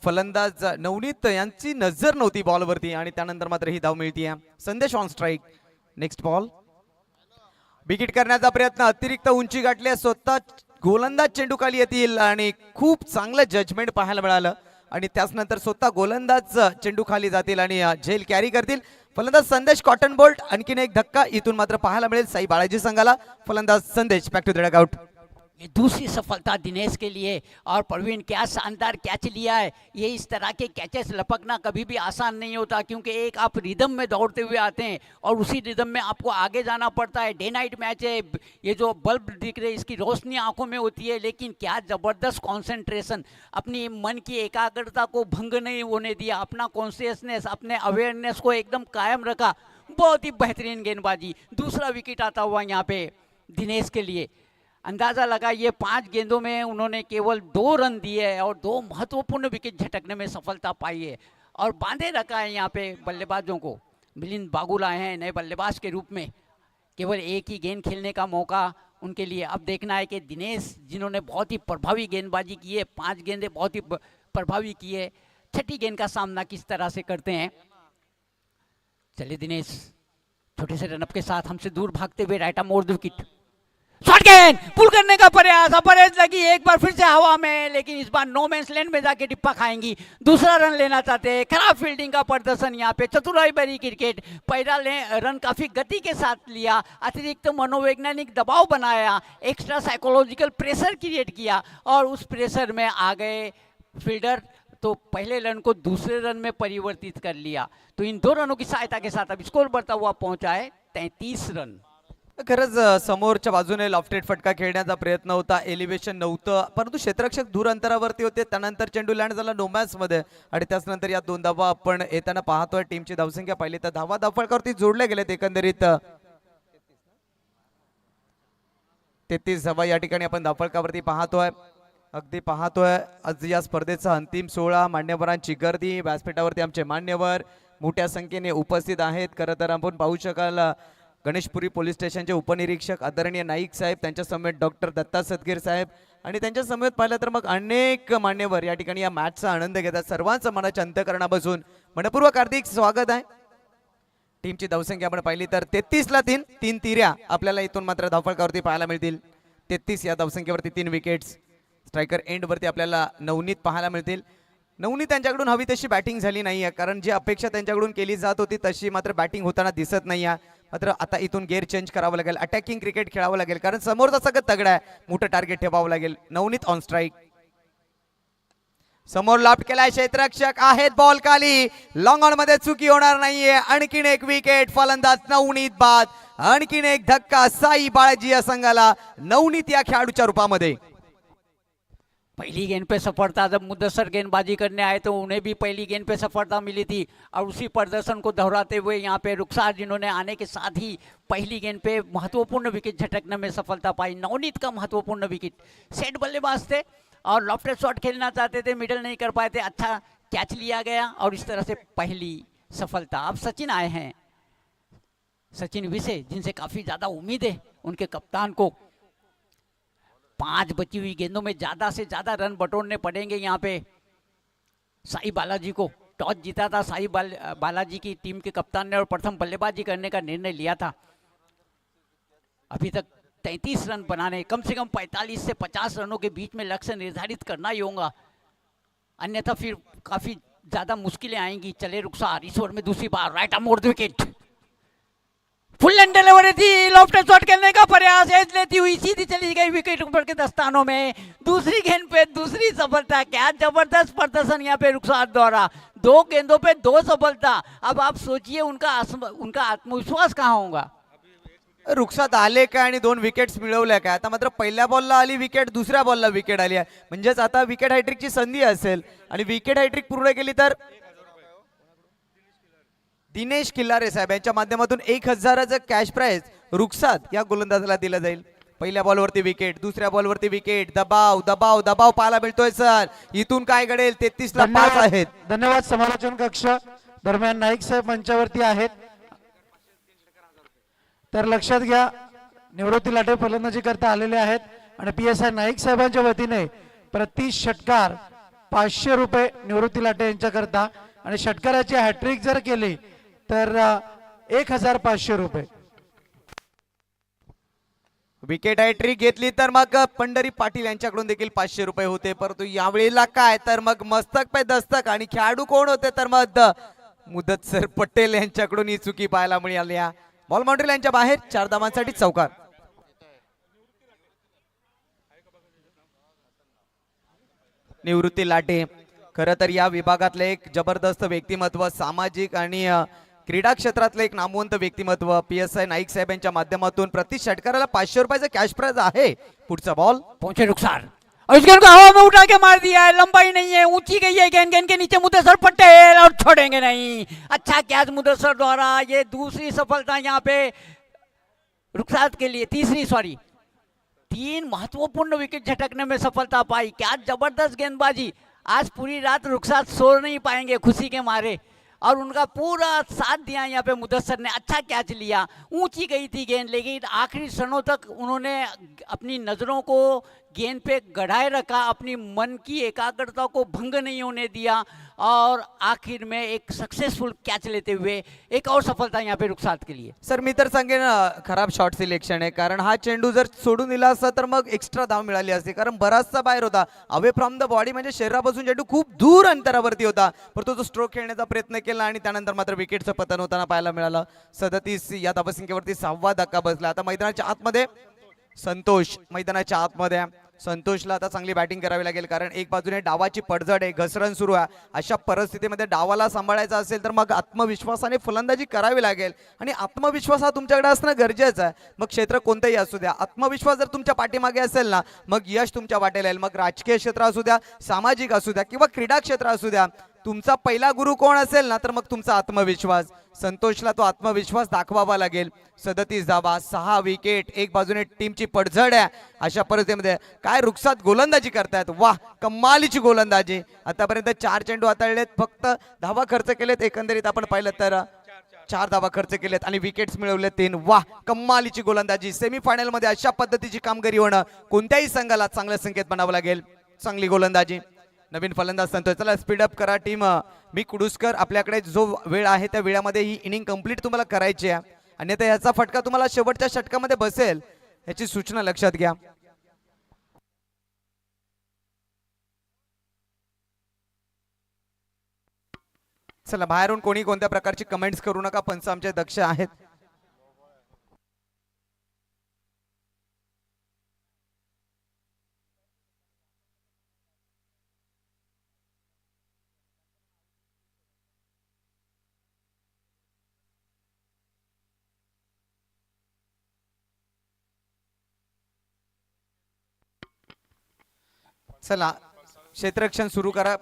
फलंदाज नवनीत यांची नजर नव्हती बॉलवरती आणि त्यानंतर मात्र ही धाव मिळतीये. संदेश on strike. Next ball wicket करण्याचा प्रयत्न, अतिरिक्त उंची गाठली, स्वतः गोलंदाज चेंडू खाली येतील आणि खूप चांगलं जजमेंट पाहायला मिळालं. आणि त्याचनंतर स्वतः गोलंदाज चेंडू खाली जातील आणि झेल कॅरी करतील. फलंदाज संदेश कॉटन बोल्ट. आणखीन एक धक्का इथून मात्र पाहायला मिळेल साई बाळाजी संघाला. फलंदाज संदेश बॅक टू द डगआउट. ये दूसरी सफलता दिनेश के लिए. और प्रवीण क्या शानदार कैच लिया है. ये इस तरह के कैचेस लपकना कभी भी आसान नहीं होता, क्योंकि एक आप रिदम में दौड़ते हुए आते हैं और उसी रिदम में आपको आगे जाना पड़ता है. डे नाइट मैच है, ये जो बल्ब दिख रहे हैं इसकी रोशनी आंखों में होती है, लेकिन क्या ज़बरदस्त कॉन्सेंट्रेशन, अपनी मन की एकाग्रता को भंग नहीं होने दिया, अपना कॉन्शियसनेस, अपने अवेयरनेस को एकदम कायम रखा. बहुत ही बेहतरीन गेंदबाजी. दूसरा विकेट आता हुआ यहाँ पे दिनेश के लिए. अंदाज़ा लगा ये 5 गेंदों में उन्होंने केवल 2 रन दिए हैं और 2 महत्वपूर्ण विकेट झटकने में सफलता पाई है और बांधे रखा है यहाँ पे बल्लेबाजों को. मिलिंद बागुल आए हैं नए बल्लेबाज के रूप में. केवल एक ही गेंद खेलने का मौका उनके लिए. अब देखना है कि दिनेश जिन्होंने बहुत ही प्रभावी गेंदबाजी की है, 5 गेंदें बहुत ही प्रभावी की है, छठी गेंद का सामना किस तरह से करते हैं. चलिए दिनेश छोटे से रनअप के साथ हमसे दूर भागते हुए राइट आर्म मोड़ दो विकेट. शॉर्ट गेंद, पुल करने का प्रयास, अपरेज लगी एक बार फिर से हवा में, लेकिन इस बार नो मैंस लैंड में जाके टिप्पा खाएंगी. दूसरा रन लेना चाहते हैं. खराब फील्डिंग का प्रदर्शन यहाँ पे. चतुराई भरी क्रिकेट. पहला रन काफी गति के साथ लिया, अतिरिक्त मनोवैज्ञानिक दबाव बनाया, एक्स्ट्रा साइकोलॉजिकल प्रेशर क्रिएट किया और उस प्रेशर में आ गए फील्डर, तो पहले रन को दूसरे रन में परिवर्तित कर लिया. तो इन 2 रनों की सहायता के साथ अब स्कोर बढ़ता हुआ पहुंचा है 33 रन. खरंच समोरच्या बाजूने लॉफ्टेड फटका खेळण्याचा प्रयत्न होता. एलिव्हेशन नव्हतं, परंतु क्षेत्ररक्षक दूर अंतरावरती होते. त्यानंतर चेंडू लँड झाला नोमॅस मध्ये आणि त्याचनंतर या 2 धावा आपण येताना पाहतोय. टीमची धावसंख्या पाहिली तर धावा धावफलकावरती जोडले गेलेत एकंदरीत 33 धावा या ठिकाणी आपण धावफलकावरती पाहतोय. अगदी पाहतोय आज या स्पर्धेचा अंतिम 16 मान्यवरांची गर्दी. व्यासपीठावरती आमचे मान्यवर मोठ्या संख्येने उपस्थित आहेत. खरं तर आपण पाहू शकाल गणेशपुरी पोलीस स्टेशनचे उपनिरीक्षक आदरणीय नाईक साहेब, त्यांच्या समेत डॉक्टर दत्ता सदगीर साहेब आणि त्यांच्या समेत पाहिलं तर मग अनेक मान्यवर या ठिकाणी या मॅचचा आनंद घेतात. सर्वांचं मनाच्या अंतःकरणापासून मनपूर्वक हार्दिक स्वागत आहे. टीमची धावसंख्या आपण पाहिली तर 33 ला 3 तिऱ्या आपल्याला इथून मात्र धावफलकावरती पाहायला मिळतील. 33 या धावसंख्येवरती 3 विकेट्स. स्ट्रायकर एंड वरती आपल्याला नवनीत पाहायला मिळतील. नवनीत त्यांच्याकडून हवी तशी बॅटिंग झाली नाहीये, कारण जी अपेक्षा त्यांच्याकडून केली जात होती तशी मात्र बॅटिंग होताना दिसत नाहीये. मात्र आता इथून गेअर चेंज करावं लागेल, अटॅकिंग क्रिकेट खेळावं लागेल, कारण समोरचा सगळं तगडा आहे. मोठं टार्गेट ठेवावं लागेल. Navneet on strike. समोर लॉफ्ट केलाय क्षेत्ररक्षक आहेत, बॉल खाली. लॉंग ऑन मध्ये चुकी होणार नाहीये. आणखीन एक विकेट. फलंदाज नवनीत बाद. आणखीन एक धक्का साई बाळाजी या संघाला. नवनीत या खेळाडूच्या रूपामध्ये. पहली गेंद पे सफलता, जब मुदस्सर गेंदबाजी करने आए तो उन्हें भी पहली गेंद पे सफलता मिली थी और उसी प्रदर्शन को दोहराते हुए यहाँ पे रुखसार जिन्होंने आने के साथ ही पहली गेंद पे महत्वपूर्ण विकेट झटकने में सफलता पाई. नवनीत का महत्वपूर्ण विकेट. सेट बल्लेबाज थे और लॉफ्टेड शॉट खेलना चाहते थे, मिडल नहीं कर पाए थे. अच्छा कैच लिया गया और इस तरह से पहली सफलता. अब सचिन आए हैं, सचिन विसे, जिनसे काफ़ी ज़्यादा उम्मीद है उनके कप्तान को. 5 बची हुई गेंदों में ज़्यादा से ज़्यादा रन बटोरने पड़ेंगे यहाँ पे साई बालाजी को. टॉस जीता था साई बालाजी की टीम के कप्तान ने और प्रथम बल्लेबाजी करने का निर्णय लिया था. अभी तक 33 रन बनाने, कम से कम 45 से 50 रनों के बीच में लक्ष्य निर्धारित करना ही होगा, अन्यथा फिर काफ़ी ज़्यादा मुश्किलें आएंगी. चले रुखसार, इस ओवर में दूसरी बार राइट आर्म मोड़ विकेट. फुल एंड डिलीवरी थी, लॉफ्टेड शॉट खेलने का प्रयास, एज लेती हुई सीधी चली गई विकेट ऊपर के दस्तानों में। दूसरी गेंद पे दूसरी सफलता, क्या जबरदस्त प्रदर्शन यहाँ पे रुखसात द्वारा, 2 गेंदों पे 2 सफलता। अब आप सोचिए उनका आत्मविश्वास कहाँ होगा। रुखसात आले काय आणि 2 विकेट्स मिळवल्या काय, आता मात्र पहिल्या बॉलला आली विकेट, दुसऱ्या बॉलला विकेट आली आहे, म्हणजेच आता विकेट हॅट्रिकची संधी असेल आणि विकेट हॅट्रिक पूर्ण केली तर दिनेश किल्लारे साहेब यांच्या माध्यमातून 1000चं कॅश प्राइज रुखसात या गोलंदाजाला दिलं जाईल। पहिल्या बॉलवरती विकेट, दुसऱ्या बॉलवरती विकेट, दबाव दबाव दबाव पाहायला मिळतोय सर, इथून काय घडेल, 33ला 5 आहेत। धन्यवाद समालोचन कक्ष दरम्यान नाईक साहेब मंचावरती आहेत, तर लक्षात घ्या निवृत्ती लाटे फलंदाजी करता आलेले आहेत आणि PSI नाईक साहेबांच्या वतीने प्रति षटकार 500 रुपये निवृत्ती लाटे यांच्याकरता आणि षटकाराची हॅट्रिक जर केली तर 1500 रुपये। विकेट हॅट्रिक घेतली तर मग पंढरी पाटील यांच्याकडून देखील 500 रुपये होते, परंतु यावेळेला काय तर मग मस्तक पे दस्तक आणि खेळाडू कोण होते तर मग मुदत सर पटेल यांच्याकडून ही चुकी पाहायला मिळाली। बॉल बाउंड्री लाईनच्या बाहेर 4 धावांसाठी चौकार। निवृत्ती लाटे खरं तर या विभागातले एक जबरदस्त व्यक्तिमत्व, सामाजिक आणि क्रीडा क्षेत्रातले एक नामवंत व्यक्तिमत्व। PSI नाईक साहेब यांच्या माध्यमातून प्रति षटकाराला 500 रुपयाचा कॅश प्राइज आहे। पुढचा बॉल पहुंचे रुखसार और इस गेंद को हवा में उठा के मार दिया है, लंबाई नहीं है, ऊंची गई है गेंद, गेंद के नीचे मुदस्सर पटेल और छोड़ेंगे नहीं। अच्छा कैच मुदस्सर द्वारा, ये दूसरी सफलता यहाँ पे रुखसात के लिए, तीसरी 3 महत्वपूर्ण विकेट झटकने में सफलता पाई। क्या जबरदस्त गेंदबाजी, आज पूरी रात रुखसात सो नहीं पाएंगे खुशी के मारे, और उनका पूरा साथ दिया यहाँ पे मुदस्सर ने। अच्छा कैच लिया, ऊंची गई थी गेंद लेकिन आखिरी क्षणों तक उन्होंने अपनी नज़रों को गेंद पे गड़ाए रखा, अपनी मन की एकाग्रता को भंग नहीं होने दिया और आखिर में एक सक्सेसफुल कैच लेते हुए एक और सफलता यहाँ पे रुखसात के लिए। सर मी तर सांगेन खराब शॉट सिलेक्शन आहे, कारण हा चेंडू जर सोडून दिला असता तर मग एक्स्ट्रा धाव मिळाली असती, कारण बराचसा बाहेर होता, अवे फ्रॉम द बॉडी म्हणजे शरीरापासून चेंडू खूप दूर अंतरावरती होता, परंतु तो स्ट्रोक खेळण्याचा प्रयत्न केला आणि त्यानंतर मात्र विकेटचं पतन होताना पाहायला मिळालं। 37 या धावसंख्येवरती 6वा धक्का बसला। आता मैदानाच्या आतमध्ये संतोष, मैदानाच्या आतमध्ये संतोषला आता चांगली बॅटिंग करावी लागेल, कारण एक बाजूने डावाची पडझड आहे, घसरण सुरू आहे, अशा परिस्थितीमध्ये डावाला सांभाळायचा असेल तर मग आत्मविश्वासाने फलंदाजी करावी लागेल आणि आत्मविश्वास हा तुमच्याकडे असणं गरजेचं आहे। मग क्षेत्र कोणतेही असू द्या, आत्मविश्वास जर तुमच्या पाठीमागे असेल ना मग यश तुमच्या वाटेल येईल। मग राजकीय क्षेत्र असू द्या, सामाजिक असू द्या किंवा क्रीडा क्षेत्र असू द्या, तुमचा पहिला गुरु कोण असेल ना तर मग तुमचा आत्मविश्वास। संतोषला तो आत्मविश्वास दाखवावा लागेल। 37 धावा, 6 विकेट, एक बाजूने टीमची पडझड आहे, अशा परिस्थितीमध्ये काय रुखसात गोलंदाजी करतायत, वाह कमालीची गोलंदाजी। आतापर्यंत 4 चेंडू हाताळलेत, फक्त धावा खर्च केलेत, एकंदरीत आपण पाहिलं तर 4 धावा खर्च केलेत आणि विकेट्स मिळवले 3, वाह कमालीची गोलंदाजी। सेमीफायनल मध्ये अशा पद्धतीची कामगिरी होणं कोणत्याही संघाला चांगला संकेत बनावं लागेल। चांगली गोलंदाजी, नवीन फलंदाज संतोष, चला स्पीड अप करा टीम। मी कुडूसकर, आपल्याकडे जो वेळ आहे त्या वेळामध्ये ही इनिंग कंप्लीट तुम्हाला करायची आहे, अन्यथा याचा फटका तुम्हाला शेवटच्या षटकामध्ये बसेल, याची सूचना लक्षात घ्या। चला बाहेरून कोणी कोणत्या प्रकारची कमेंट्स करू नका, पंच आमचे दक्ष आहेत। चला क्षेत्ररक्षण सुरू करा,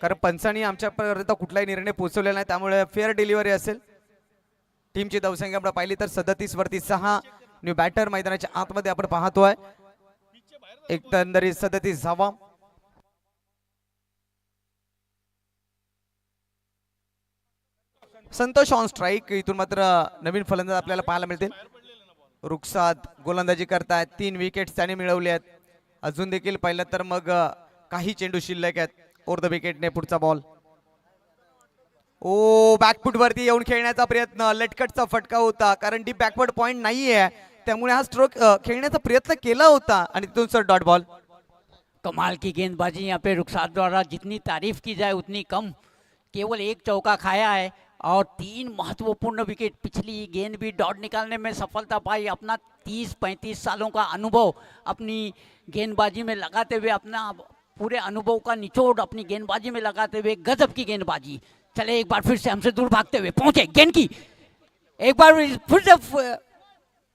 कारण पंचांनी आमच्यापर्यंत कुठलाही निर्णय पोहोचवलेला नाही, त्यामुळे फेअर डिलिव्हरी असेल। टीमची धावसंख्या आपण पाहिली तर 37 वरती 6 न्यू बॅटर मैदानाच्या आतमध्ये आपण पाहतोय, एकंदरीत 37 धावा। संतोष ऑन स्ट्राइक, इथून मात्र नवीन फलंदाज आपल्याला पाहायला मिळतील। रुखसात गोलंदाजी करतायत, 3 विकेट्स त्याने मिळवले आहेत, अजून देखील पाहिलं तर मग काही चेंडू शिल्लक आहेत। ओव्हर द विकेटने पुढचा बॉल, ओ बॅकफुट वरती येऊन खेळण्याचा प्रयत्न, लटकटचा फटका होता, कारण डीप बॅकवर्ड पॉइंट नाहीये, त्यामुळे हा स्ट्रोक खेळण्याचा प्रयत्न केला होता आणि तिथून सर डॉट बॉल। कमाल की गेंदबाजी यहाँ पे रुखसात द्वारा, जितनी तारीफ की जाए उतनी कम। केवल एक चौका खाया है और 3 महत्वपूर्ण विकेट, पिछली गेंद भी डॉट निकालने में सफलता पाई। अपना 30-35 सालों का अनुभव अपनी गेंदबाजी में लगाते हुए, अपना पूरे अनुभव का निचोड़ अपनी गेंदबाजी में लगाते हुए गजब की गेंदबाजी। चले एक बार फिर से हमसे दूर भागते हुए पहुंचे गेंद की, एक बार फिर से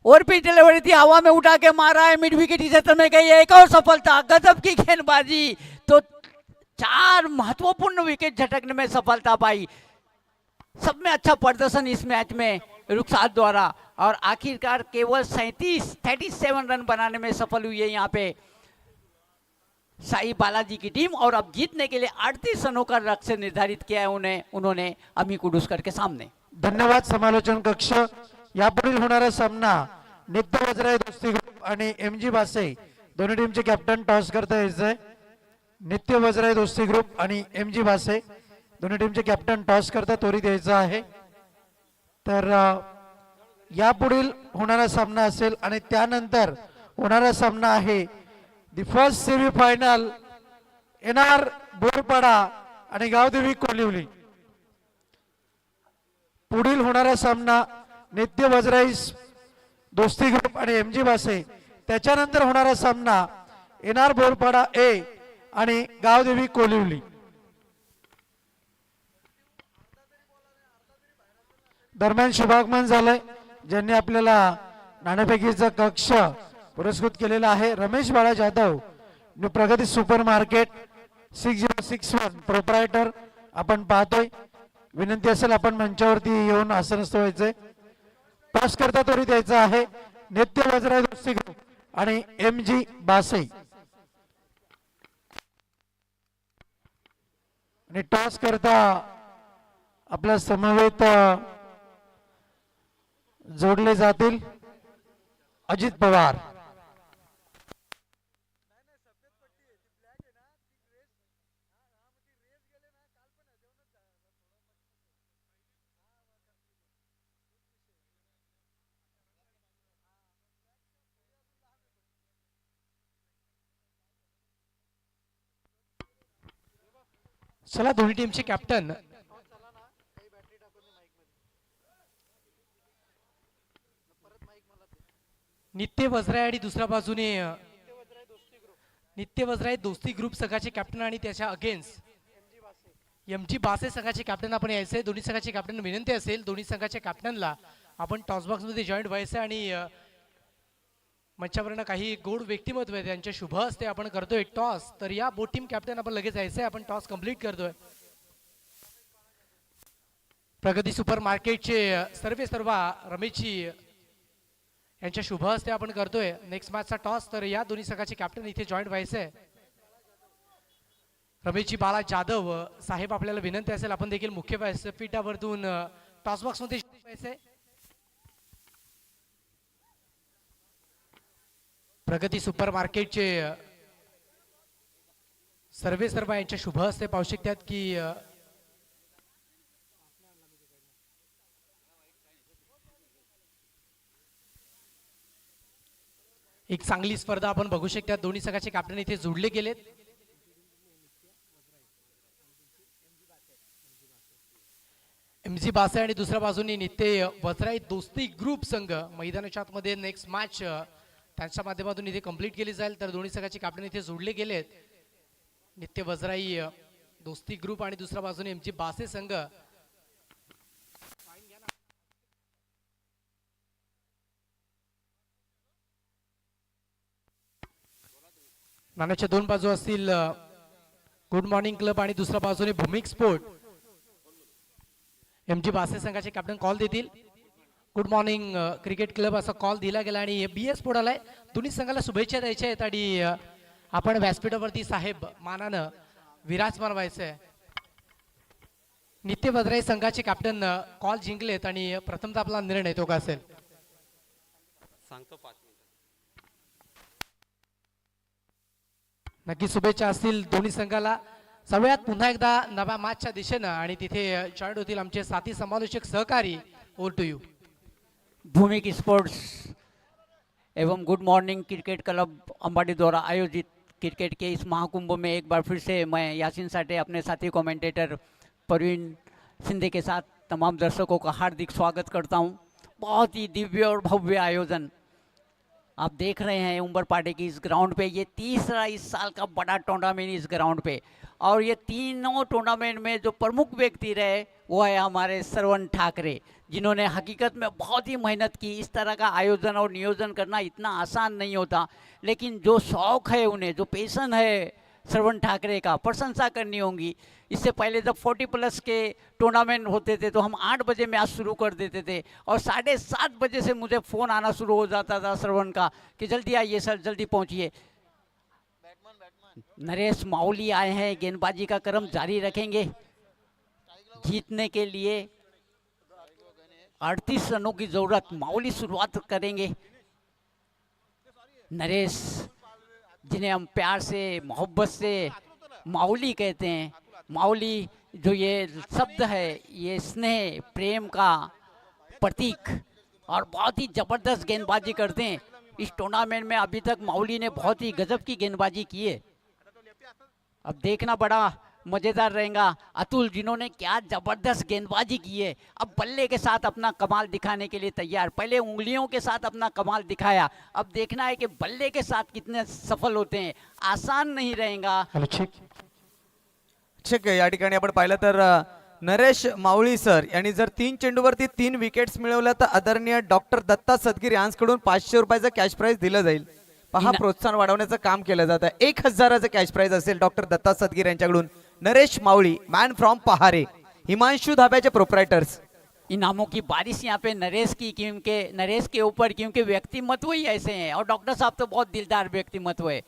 और भी डिलीवरी थी, हवा में उठा के मारा है, मिड विकेट क्षेत्र में गई है, एक और सफलता, गजब की गेंदबाजी। तो 4 महत्वपूर्ण विकेट झटकने में सफलता पाई। सब में अच्छा प्रदर्शन इस मैच में रुखसात द्वारा, और आखिरकार केवल 37 रन बनाने में सफल हुई है यहाँ पे साई बालाजी की टीम। और अब जीतने के लिए 38 रनों का लक्ष्य निर्धारित किया है उन्होंने अमी कुडूसकर के सामने। धन्यवाद समालोचन कक्ष। यापुढील होणारा सामना नित्य वज्राय दोस्ती ग्रुप आणि MG बासे दोन्ही टीमचे कॅप्टन टॉस करता यायचंय। नित्य वज्राय दोस्ती ग्रुप आणि MG बासे दोन्ही टीमचे कॅप्टन टॉस करता त्वरित यायचं आहे। तर यापुढील होणारा सामना असेल आणि त्यानंतर होणारा सामना आहे the first semi final NR Borpada आणि गावदेवी कोलिवली। पुढील होणारा सामना नित्य वज्राई दोस्ती ग्रुप आणि MG बासे, त्याच्यानंतर होणारा सामना NR बोरपाडा A आणि गावदेवी कोलिवली। दरम्यान शुभागमन झालंय, ज्यांनी आपल्याला नाणेफेकीचा कक्ष पुरस्कृत केलेला आहे। रमेश बाळा जाधव, न्यू प्रगती सुपर मार्केट 6061 प्रोप्रायटर आपण पाहतोय। विनंती असेल आपण मंचावरती येऊन आसनस्थ व्हायचंय। टॉस करता त्वरित यायचं आहे नित्य वज्राय दोस्ती ग्रुप आणि MG बासे। आणि टॉस करता आपल्या समवेत जोडले जातील अजित पवार। चला दोन्ही टीमचे कॅप्टन नित्य वज्राय आणि दुसऱ्या बाजूने नित्य वज्राय दोस्ती ग्रुप संघाचे कॅप्टन आणि त्याच्या अगेन्स्ट MG बासे संघाचे कॅप्टन आपण यायचे। दोन्ही संघाचे कॅप्टन विनंती असेल दोन्ही संघाच्या कॅप्टनला आपण टॉस बॉक्स मध्ये जॉईंट व्हायचं आणि मंचावरनं काही गोड व्यक्तिमत्व आहेत त्यांच्या शुभ हस्ते आपण करतोय टॉस। तर या बोट टीम कॅप्टन आपण लगेच यायचंय, आपण टॉस कंप्लीट करतोय। प्रगती सुपर मार्केटचे सर्व रमेशजी यांच्या शुभ हस्ते आपण करतोय नेक्स्ट मॅचचा टॉस। तर या दोन्ही संघाचे कॅप्टन इथे जॉईंट व्हायचंय। रमेशजी बाला जाधव साहेब, आपल्याला विनंती असेल आपण देखील मुख्य व्यासपीठावरतून टॉस बॉक्स मध्ये व्हायचंय। प्रगती सुपर मार्केटचे सर्व यांच्या शुभ हस्ते पाहू शकतात की एक चांगली स्पर्धा आपण बघू शकता। दोन्ही संघाचे कॅप्टन इथे जोडले गेलेत। MG बासे आणि दुसऱ्या बाजूने नित्य वज्राई दोस्ती ग्रुप संघ मैदानाच्या आतमध्ये नेक्स्ट मॅच त्यांच्या माध्यमातून इथे कंप्लीट केली जाईल। तर दोन्ही संघाचे कॅप्टन इथे जोडले गेलेत। नित्य वज्राई दोस्ती ग्रुप आणि दुसऱ्या बाजूने MG बासे संघ। नाण्याच्या दोन बाजू असतील गुड मॉर्निंग क्लब आणि दुसऱ्या बाजूने भूमिक स्पोर्ट। MG बासे संघाचे कॅप्टन कॉल देतील गुड मॉर्निंग क्रिकेट क्लब असा कॉल दिला गेला आणि BS स्पोर्ट आलाय। दोन्ही संघाला शुभेच्छा द्यायच्या आहेत आणि आपण व्यासपीठावरती साहेब मानानं विराजमान व्हायचंय। नित्य वज्राई संघाचे कॅप्टन कॉल जिंकलेत आणि प्रथमतः आपला निर्णय तो का असेल सांगतो 5 मिनिट। नक्की शुभेच्छा असतील दोन्ही संघाला। सगळ्यात पुन्हा एकदा नव्या मॅचच्या दिशेनं आणि तिथे जॉईंट होतील आमचे साथी समालोचक सहकारी। Over to you. Bhumik sports एवं good morning cricket club Ambadi द्वारा आयोजित क्रिकेट के इस महाकुंभ में एक बार फिर से मैं यासीन साठे अपने साथी कमेंटेटर परवीन सिंधे के साथ तमाम दर्शकों का हार्दिक स्वागत करता हूं। बहुत ही दिव्य और भव्य आयोजन आप देख रहे हैं उम्बर पाटे की इस ग्राउंड पे। ये तीसरा इस साल का बड़ा टूर्नामेंट इस ग्राउंड पे, और ये तीनों टूर्नामेंट में जो प्रमुख व्यक्ति रहे वो है हमारे श्रवण ठाकरे, जिन्होंने हकीकत में बहुत ही मेहनत की। इस तरह का आयोजन और नियोजन करना इतना आसान नहीं होता, लेकिन जो शौक़ है उन्हें, जो पैशन है श्रवण ठाकरे का, प्रशंसा करनी होगी। इससे पहले जब 40+ के टूर्नामेंट होते थे तो हम 8 बजे मैच शुरू कर देते थे, और 7:30 बजे से मुझे फ़ोन आना शुरू हो जाता था श्रवण का कि जल्दी आइए सर, जल्दी पहुंचिए। नरेश माउली आए हैं, गेंदबाजी का क्रम जारी रखेंगे। जीतने के लिए 38 रनों की जरूरत, माउली शुरुआत करेंगे। नरेश, जिन्हें हम प्यार से मोहब्बत से माउली कहते हैं, माउली जो ये शब्द है ये स्नेह प्रेम का प्रतीक, और बहुत ही ज़बरदस्त गेंदबाजी करते हैं। इस टूर्नामेंट में अभी तक माउली ने बहुत ही गजब की गेंदबाजी की है। अब देखना बड़ा मज़ेदार रहेगा। अतुल, जिन्होंने क्या ज़बरदस्त गेंदबाजी की है, अब बल्ले के साथ अपना कमाल दिखाने के लिए तैयार। पहले उंगलियों के साथ अपना कमाल दिखाया, अब देखना है कि बल्ले के साथ कितने सफल होते हैं। आसान नहीं रहेगा। ठीक आहे, या ठिकाणी आपण पाहिलं तर नरेश माऊळी सर यांनी जर 3 चेंडूवरती 3 विकेट्स मिळवल्या तर आदरणीय डॉक्टर दत्ता सदगीर यांच्याकडून 500 रुपयाचं कॅश प्राइज दिलं जाईल। पहा, प्रोत्साहन वाढवण्याचं काम केलं जात आहे। 1000चं कॅश प्राइज असेल डॉक्टर दत्ता सदगीर यांच्याकडून। नरेश माऊली, man from Pahare, Himanshu धाब्याचे proprietors. इनामों की बारिश यहाँ पे नरेश के ऊपर, क्योंकि व्यक्तिमत्व ही ऐसे हैं, और डॉक्टर साहब तो बहुत दिलदार व्यक्तिमत्व है।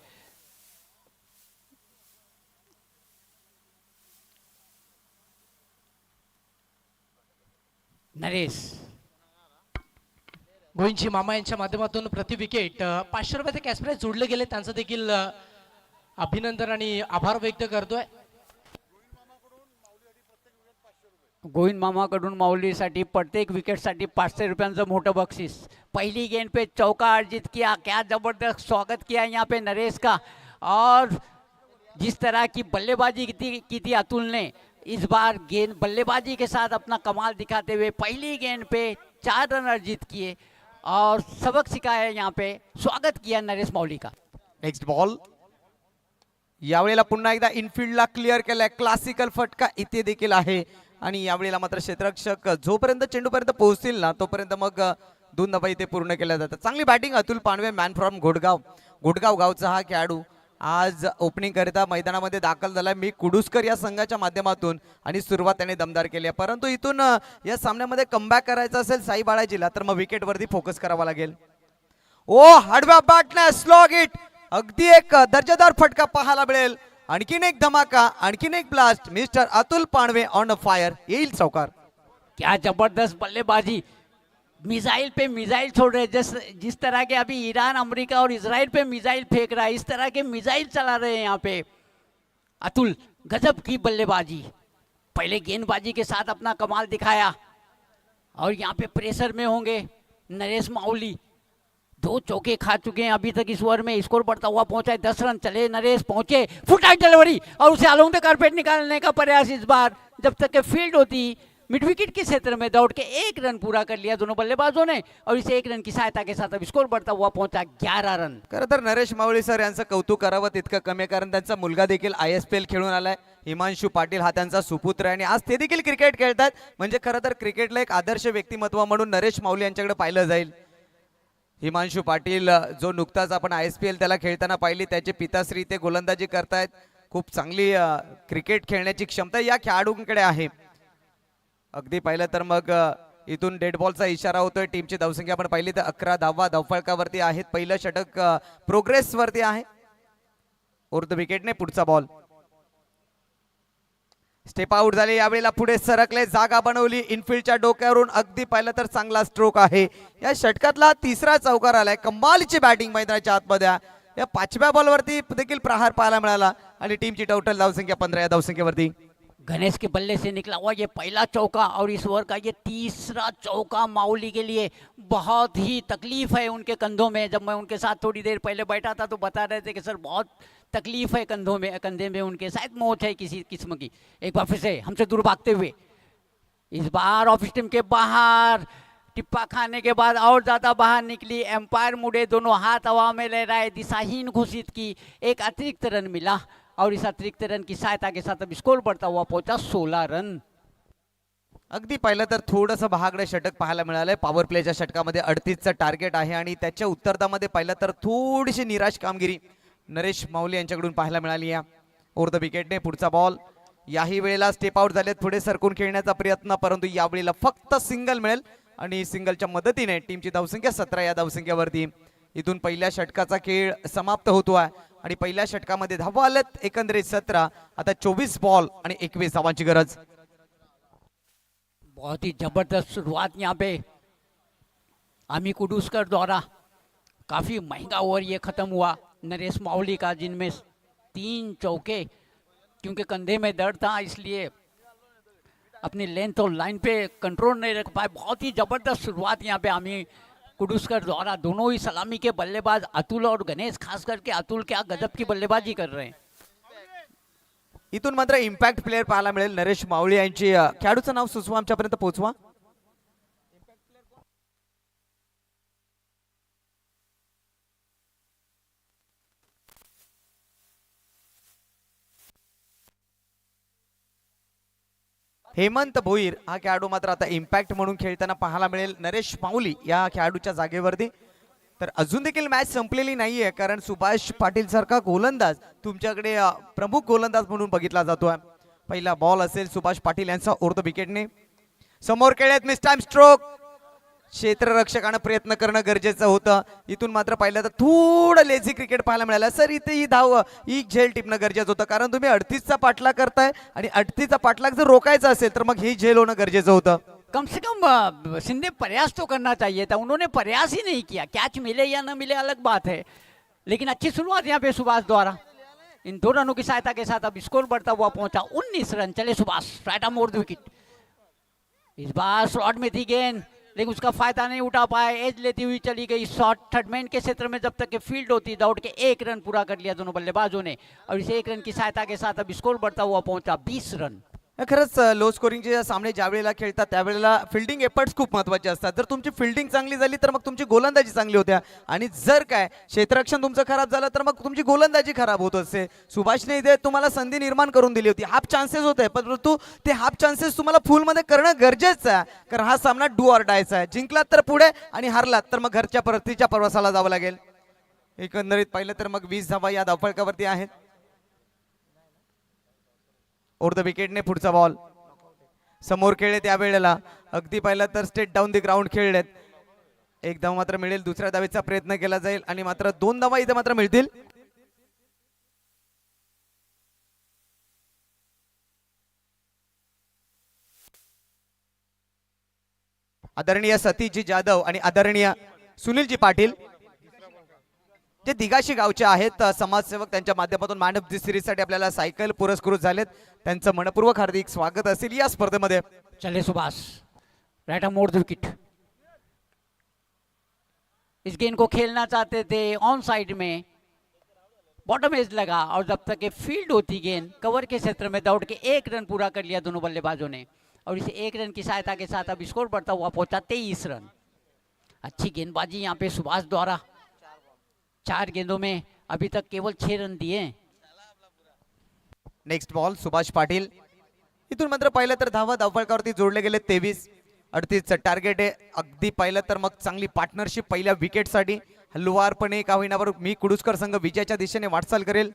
नरेश, गोविंदजी मामा यांच्या माध्यमातून प्रति विकेट 500 रुपयाचे कॅश प्राइज जोडले गेले, त्यांचं देखील अभिनंदन आणि आभार व्यक्त करतोय। गोविंद मामाकडून माऊलीसाठी प्रत्येक विकेटसाठी 500 रुपयांचं मोठं बक्षीस। पहली गेंद पे चौका अर्जित किया, क्या जबरदस्त स्वागत किया यहाँ पे नरेश का। और जिस तरह की बल्लेबाजी की थी अतुल ने, इस बार गेंद बल्लेबाजी के साथ अपना कमाल दिखाते हुए पहली गेंद पे 4 रन अर्जित किए और सबक सिखाया। यहाँ पे स्वागत किया नरेश माऊली का। नेक्स्ट बॉल, यावेळेला पुन्हा एकदा इनफील्डला क्लिअर केलाय। क्लासिकल फटका इथे देखील आहे, आणि यावेळेला मात्र क्षेत्ररक्षक जोपर्यंत चेंडूपर्यंत पोहोचतील ना तोपर्यंत मग 2 धावा इथे पूर्ण केल्या जातात। चांगली बॅटिंग अतुल पानवे, मॅन फ्रॉम घोडगाव गावचा हा खेळाडू आज ओपनिंग करता मैदानामध्ये दाखल झाला। मी कुडुसकर या संघाच्या माध्यमातून, आणि सुरुवात त्याने दमदार केली आहे, परंतु इथून या सामन्यामध्ये कमबॅक करायचं असेल साई बाळाजीला तर मग विकेट वरती फोकस करावा लागेल। ओ, हाडव्या बॅटने स्लॉग हिट, अगदी एक दर्जेदार फटका पाहायला मिळेल। आणखीन एक धमाका, आणखीन एक blast, mister Atul Panwe on fire, येईल चौकार। क्या जबरदस्त बल्लेबाजी, मिसाइल पे मिसाइल छोड़ रहे, जिस तरह के अभी ईरान, अमेरिका और इजराइल पे मिसाइल फेंक रहा है, इस तरह के मिसाइल चला रहे हैं यहाँ पे अतुल। गजब की बल्लेबाजी, पहले गेंदबाजी के साथ अपना कमाल दिखाया, और यहाँ पे प्रेशर में होंगे नरेश माऊली। 2 चौके खा चुके हैं अभी तक इस ओवर में। स्कोर बढ़ता हुआ पहुंचा है, 10 रन चले, नरेश पहुंचे, फुट आउट डिलीवरी, और उसे अलोंग द कारपेट निकालने का प्रयास। इस बार जब तक के फील्ड होती, मिड विकेट के क्षेत्र में दौड़ के 1 रन पूरा कर लिया दोनों बल्लेबाजों ने, और इस 1 रन की सहायता के साथ अब स्कोर बढ़ता हुआ पहुंचा 11 रन। खरं तर नरेश माऊली सर यांचं कौतुक करावं तितकं कमी, कारण त्यांचा मुलगा देखील ISPL खेळून आलाय। हिमांशु पाटील हा त्यांचा सुपुत्र आहे, आणि आज ते देखील क्रिकेट खेळतात। म्हणजे खरं तर क्रिकेटला एक आदर्श व्यक्तिमत्व म्हणून नरेश माऊली यांच्याकडे पाहिलं जाईल। हिमांशु पाटील, जो नुकताच आपण ISPL त्याला खेळताना पाहिली, त्याचे पिताश्री ते गोलंदाजी करतायत। खूप चांगली क्रिकेट खेळण्याची क्षमता या खेळाडूंकडे आहे। अगदी पाहिलं तर मग इथून डेड बॉलचा इशारा होतोय। टीमची धावसंख्या आपण पाहिली तर 11 धावा धावफलकावरती आहेत। पहिलं षटक प्रोग्रेस वरती आहे। उर्ध विकेटने पुढचा बॉल, स्टेप आउट झाले, यावेळेला पुढे सरकले, जागा बनवली इनफील्डच्या डोक्यावरून। अगदी पाहिलं तर चांगला स्ट्रोक आहे। या षटकातला 3रा चौकार आलाय। कमालीची बॅटिंग मैदानाच्या आतमध्ये। या 5व्या बॉलवरती देखील प्रहार पाहायला मिळाला, आणि टीमची टोटल धावसंख्या 15 या धावसंख्येवरती। गणेश के बल्ले से निकला हुआ ये पहला चौका, और इस ओवर का ये 3रा चौका माऊली के लिए। बहुत ही तकलीफ है उनके कंधों में। जब मैं उनके साथ थोड़ी देर पहले बैठा था तो बता रहे थे कि सर बहुत तकलीफ है कंधे में उनके, शायद मौत है किसी किस्म की। एक बार फिर से हमसे दूर भागते हुए इस बार ऑफ स्टंप के बाहर, टिप्पा खाने के बाद और ज्यादा बाहर निकली, एम्पायर मुड़े, दोनों हाथ हवा में लहराए, दिशाहीन घोषित की, एक अतिरिक्त रन मिला और इस अतिरिक्त रन की सहायता के साथ अब स्कोर बढ़ता हुआ पहुंचा 16 रन। अगदी पाहिलं तर थोडंसं महागडे षटक पाहायला मिळालंय. पॉवर प्लेच्या षटकामध्ये 38चं टार्गेट आहे आणि त्याच्या उत्तरार्धामध्ये पाहिलं तर थोडीशी निराश कामगिरी नरेश माऊली यांच्याकडून पाहायला मिळाली आहे. ओव्हर द विकेटने पुढचा बॉल. याही वेळेला स्टेप आउट झालेत, पुढे सरकून खेळण्याचा प्रयत्न, परंतु यावेळेला फक्त सिंगल मिळेल आणि सिंगलच्या मदतीने टीमची धावसंख्या 17 या धावसंख्येवरती. इथून पहिल्या षटकाचा खेळ समाप्त होतो आहे आणि पहिल्या षटकामध्ये धावा आल्यात एकंदरीत 17. आता 24 बॉल आणि 21 धावांची गरज. बहुत ही जबरदस्त शुरुआत यहाँ पे अमी कुडूसकर द्वारा. काफी महंगा ओवर ये खत्म हुआ नरेश माउली का, जिनमें 3 चौके, क्योंकि कंधे में दर्द था इसलिए अपनी लेंथ और लाइन पे कंट्रोल नहीं रख पाए. बहुत ही जबरदस्त शुरुआत यहाँ पे अमी कुडूसकर द्वारा. दोनों ही सलामी के बल्लेबाज अतुल और गणेश, खास करके अतुल क्या गजब की बल्लेबाजी कर रहे हैं. इथून मात्र इम्पॅक्ट प्लेयर पाहायला मिळेल नरेश माऊली यांची. खेळाडूचं नाव सुचवा, आमच्यापर्यंत पोहोचवा. हेमंत भोईर हा खेळाडू मात्र आता इम्पॅक्ट म्हणून खेळताना पाहायला मिळेल नरेश माऊली या खेळाडूच्या जागेवरती. तर अजून देखील मॅच संपलेली नाहीये, कारण सुभाष पाटील सारखा गोलंदाज तुमच्याकडे प्रमुख गोलंदाज म्हणून बघितला जातोय. पहिला बॉल असेल सुभाष पाटील यांचा ओव्हर द विकेटने. समोर खेळत मिस टाइम स्ट्रोक. क्षेत्ररक्षकानं प्रयत्न करणं गरजेचं होतं. इथून मात्र पाहिलं तर थोडं लेझी क्रिकेट पाहायला मिळालं. सर इथे ही झेल टिपणं गरजेचं होतं, कारण तुम्ही 38चा पाठलाग करताय आणि 38चा पाठलाग जर रोखायचा असेल तर मग ही झेल होणं गरजेचं होतं. कम से कम सिंधे प्रयास तो करना चाहिए था, उन्होंने प्रयास ही नहीं किया. कैच मिले या न मिले अलग बात है, लेकिन अच्छी शुरुआत यहाँ पे सुभाष द्वारा. इन 2 रनों की सहायता के साथ अब स्कोर बढ़ता हुआ पहुंचा 19 रन. चले Subhash, right arm over the wicket. इस बार शॉट में थी गेंद, लेकिन उसका फायदा नहीं उठा पाए. एज लेती हुई चली गई शॉट. थर्डमैन के क्षेत्र में जब तक के फील्ड होती, दौड़ के 1 रन पूरा कर लिया दोनों बल्लेबाजों ने और इस 1 रन की सहायता के साथ अब स्कोर बढ़ता हुआ पहुंचा 20 रन. खरंच लो स्कोरिंगचे सामने ज्या वेळेला खेळतात त्यावेळेला फिल्डिंग एफर्ट्स खूप महत्त्वाचे असतात. जर तुमची फिल्डिंग चांगली झाली तर मग तुमची गोलंदाजी चांगली होत्या, आणि जर काय क्षेत्ररक्षण तुमचं खराब झालं तर मग तुमची गोलंदाजी खराब होत असते. सुभाषने इथे तुम्हाला संधी निर्माण करून दिली होती. हाफ चान्सेस होते, परंतु ते हाफ चान्सेस तुम्हाला फुलमध्ये करणं गरजेचं आहे, कारण हा सामना डू ऑर डायचा आहे. जिंकलात तर पुढे आणि हारलात तर मग घरच्या परतीच्या प्रवासाला जावं लागेल. एकंदरीत पाहिलं तर मग 20 धावा या धावफलकावरती आहेत. ओव्हर द विकेटने पुढचा बॉल. समोर खेळले त्यावेळेला अगदी पाहिलं तर स्टेट डाऊन दी ग्राउंड खेळलेत. 1 धाव मात्र मिळेल, दुसऱ्या धावेचा प्रयत्न केला जाईल आणि मात्र 2 धावा इथे मात्र मिळतील. आदरणीय सतीजी जाधव आणि आदरणीय सुनीलजी पाटील जे दिगाशी गावचे आहेत समाजसेवक, त्यांच्या माध्यमातून मॅन ऑफ दी सिरीज साठी आपल्याला सायकल पुरस्कृत झालेत. त्यांचं मनपूर्वक हार्दिक स्वागत असेल या स्पर्धेमध्ये. चले Subhash, right arm over the wicket. इस गेंद को खेलना चाहते थे ऑन साइड में, बॉटम एज लगा और जब तक ये फील्ड होती गेंद कवर के क्षेत्र में दौड़ के 1 रन पूरा कर लिया दोनों बल्लेबाजों ने और इसे 1 रन की सहायता के साथ अब स्कोर बढ़ता हुआ पहुंचा 23 रन. अच्छी गेंदबाजी यहाँ पे सुभाष द्वारा. 4 गेंदों में अभी तक केवल 6 रन दिए. Next ball Subhash Patil. इथून मात्र पाहिलं तर धावा धावफलकावरती जोडले गेले 23. 38चं टार्गेट आहे. अगदी पाहिलं तर मग चांगली पार्टनरशिप पहिल्या विकेटसाठी. हलवारपणे का होईनावर मी कुडूसकर संघ विजयाच्या दिशेने वाटचाल करेल.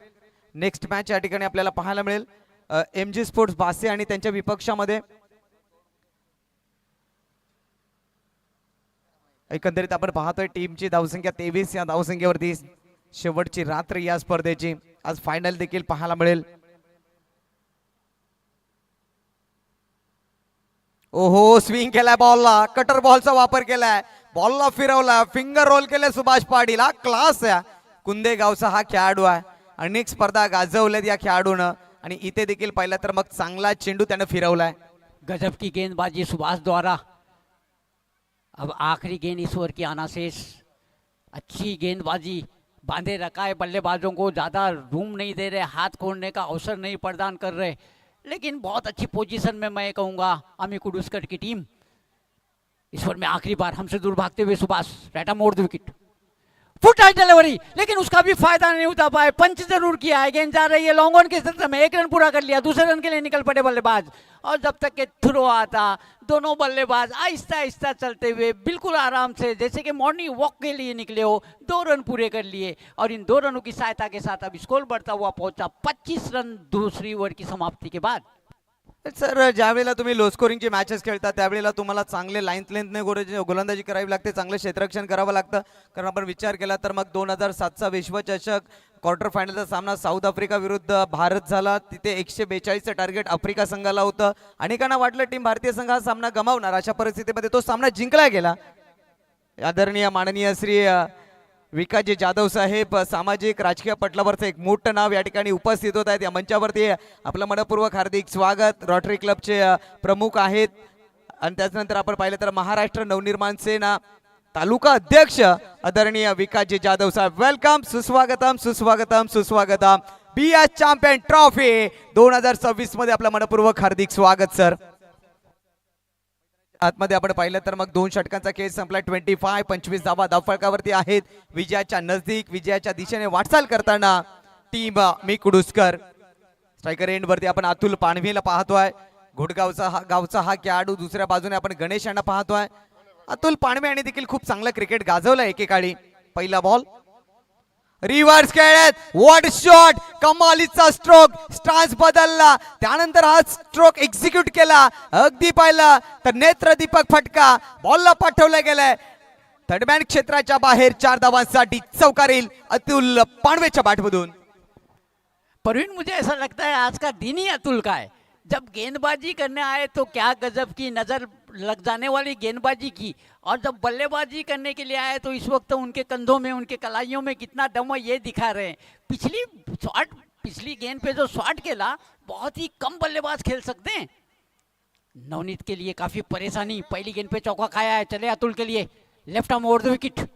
नेक्स्ट मॅच या ठिकाणी आपल्याला पाहायला मिळेल MG स्पोर्ट्स बासे आणि त्यांच्या विपक्षामध्ये. एकंदरीत आपण पाहतोय टीमची धावसंख्या 23 या धावसंख्येवरती शेवटची रात्र या स्पर्धेची. आज फायनल देखील पाहायला मिळेल. ओहो, स्विंग केलाय बॉलला, कटर बॉलचा वापर केलाय, बॉलला फिरवला, फिंगर रोल केले सुभाष पाटील. हा क्लास आहे. कुंदे गावचा हा खेळाडू आहे. अनेक स्पर्धा गाजवल्यात या खेळाडूनं आणि इथे देखील पाहिलं तर मग चांगला चेंडू त्यानं फिरवलाय. गजब की गेंदबाजी सुभाष द्वारा. अब आखिरी गेंद इस ओवर की आना शेष. अच्छी गेंदबाजी, बांधे रखा है बल्लेबाजों को, ज़्यादा रूम नहीं दे रहे, हाथ खोलने का अवसर नहीं प्रदान कर रहे, लेकिन बहुत अच्छी पोजीशन में मैं कहूँगा अमी कुडूसकर की टीम। इस ओवर में आखिरी बार हमसे दूर भागते हुए सुभाष राइट मोड़ the wicket, foot out delivery, लेकिन उसका भी फायदा नहीं उठा पाए। पंच जरूर किया है, गेंद जा रही है लॉन्ग ऑन के क्षेत्र में, 1 रन पूरा कर लिया, दूसरे रन के लिए निकल पड़े बल्लेबाज। और जब तक के थ्रो आता दोनों बल्लेबाज आहिस्ता आहिस्ता चलते हुए बिल्कुल आराम से जैसे कि मॉर्निंग वॉक के लिए निकले हो 2 रन पूरे कर लिए। और इन 2 रनों की सहायता के साथ अब स्कोर बढ़ता हुआ पहुंचा 25 रन दूसरी ओवर की समाप्ति के बाद। सर ज्या वेळेला तुम्ही लो स्कोरिंगचे मॅचेस खेळता त्यावेळेला तुम्हाला चांगले लेंथने गोलंदाजी करावी लागते, चांगले क्षेत्ररक्षण करावं लागतं. कारण आपण विचार केला तर मग 2007चा विश्वचषक क्वार्टर फायनलचा सामना साऊथ आफ्रिका विरुद्ध भारत झाला. तिथे 142चं टार्गेट आफ्रिका संघाला होतं. अनेकांना वाटलं टीम भारतीय संघ हा सामना गमावणार, अशा परिस्थितीमध्ये तो सामना जिंकला गेला. आदरणीय माननीय श्री विकासजी जाधव साहेब सामाजिक राजकीय पटलावरचं एक मोठं नाव या ठिकाणी उपस्थित होत आहेत. या मंचावरती आपलं मनपूर्वक हार्दिक स्वागत. रोटरी क्लबचे प्रमुख आहेत आणि त्याच्यानंतर आपण पाहिलं तर महाराष्ट्र नवनिर्माण सेना तालुका अध्यक्ष आदरणीय विकासजी जाधव साहेब, वेलकम, सुस्वागतम सुस्वागतम सुस्वागतम. बीएस चॅम्पियन ट्रॉफी 2026 मध्ये आपलं मनपूर्वक हार्दिक स्वागत सर. आतमध्ये आपण पाहिलं तर मग 2 षटकांचा खेळ संपला. 25 धावा धावफलकावरती आहेत. विजयाच्या नजदीक विजयाच्या दिशेने वाटचाल करताना टीम मी कुडूसकर. स्ट्रायकर एंड वरती आपण अतुल पाणवीला पाहतोय. गावचा हा खेळाडू. दुसऱ्या बाजूने आपण गणेश यांना पाहतोय. अतुल पाणवे यांनी देखील खूप चांगलं क्रिकेट गाजवलं एकेकाळी. पहिला बॉल रिव्हर्स खेळत, व्हॉट शॉट, कमालीचा स्ट्रोक, स्टान्स बदलला, त्यानंतर हा स्ट्रोक एक्झिक्यूट केला. अगदी पाहिलं तर नेत्रदीपक फटका बॉलला पाठवला गेलाय. थर्डमॅन क्षेत्राच्या बाहेर 4 धावांसाठी चौकारील अतुल पाणवेच्या बॅटमधून. परवीन, मुझे ऐसा लगता है आज का दिन ही अतुल का है। जब गेंदबाजी करने आए तो क्या गजब की नज़र लग जाने वाली गेंदबाजी की, और जब बल्लेबाजी करने के लिए आए तो इस वक्त उनके कंधों में उनके कलाइयों में कितना दम है ये दिखा रहे हैं। पिछली गेंद पे जो शॉट खेला बहुत ही कम बल्लेबाज खेल सकते हैं। नवनीत के लिए काफ़ी परेशानी, पहली गेंद पे चौका खाया है। चले अतुल के लिए left arm over the wicket,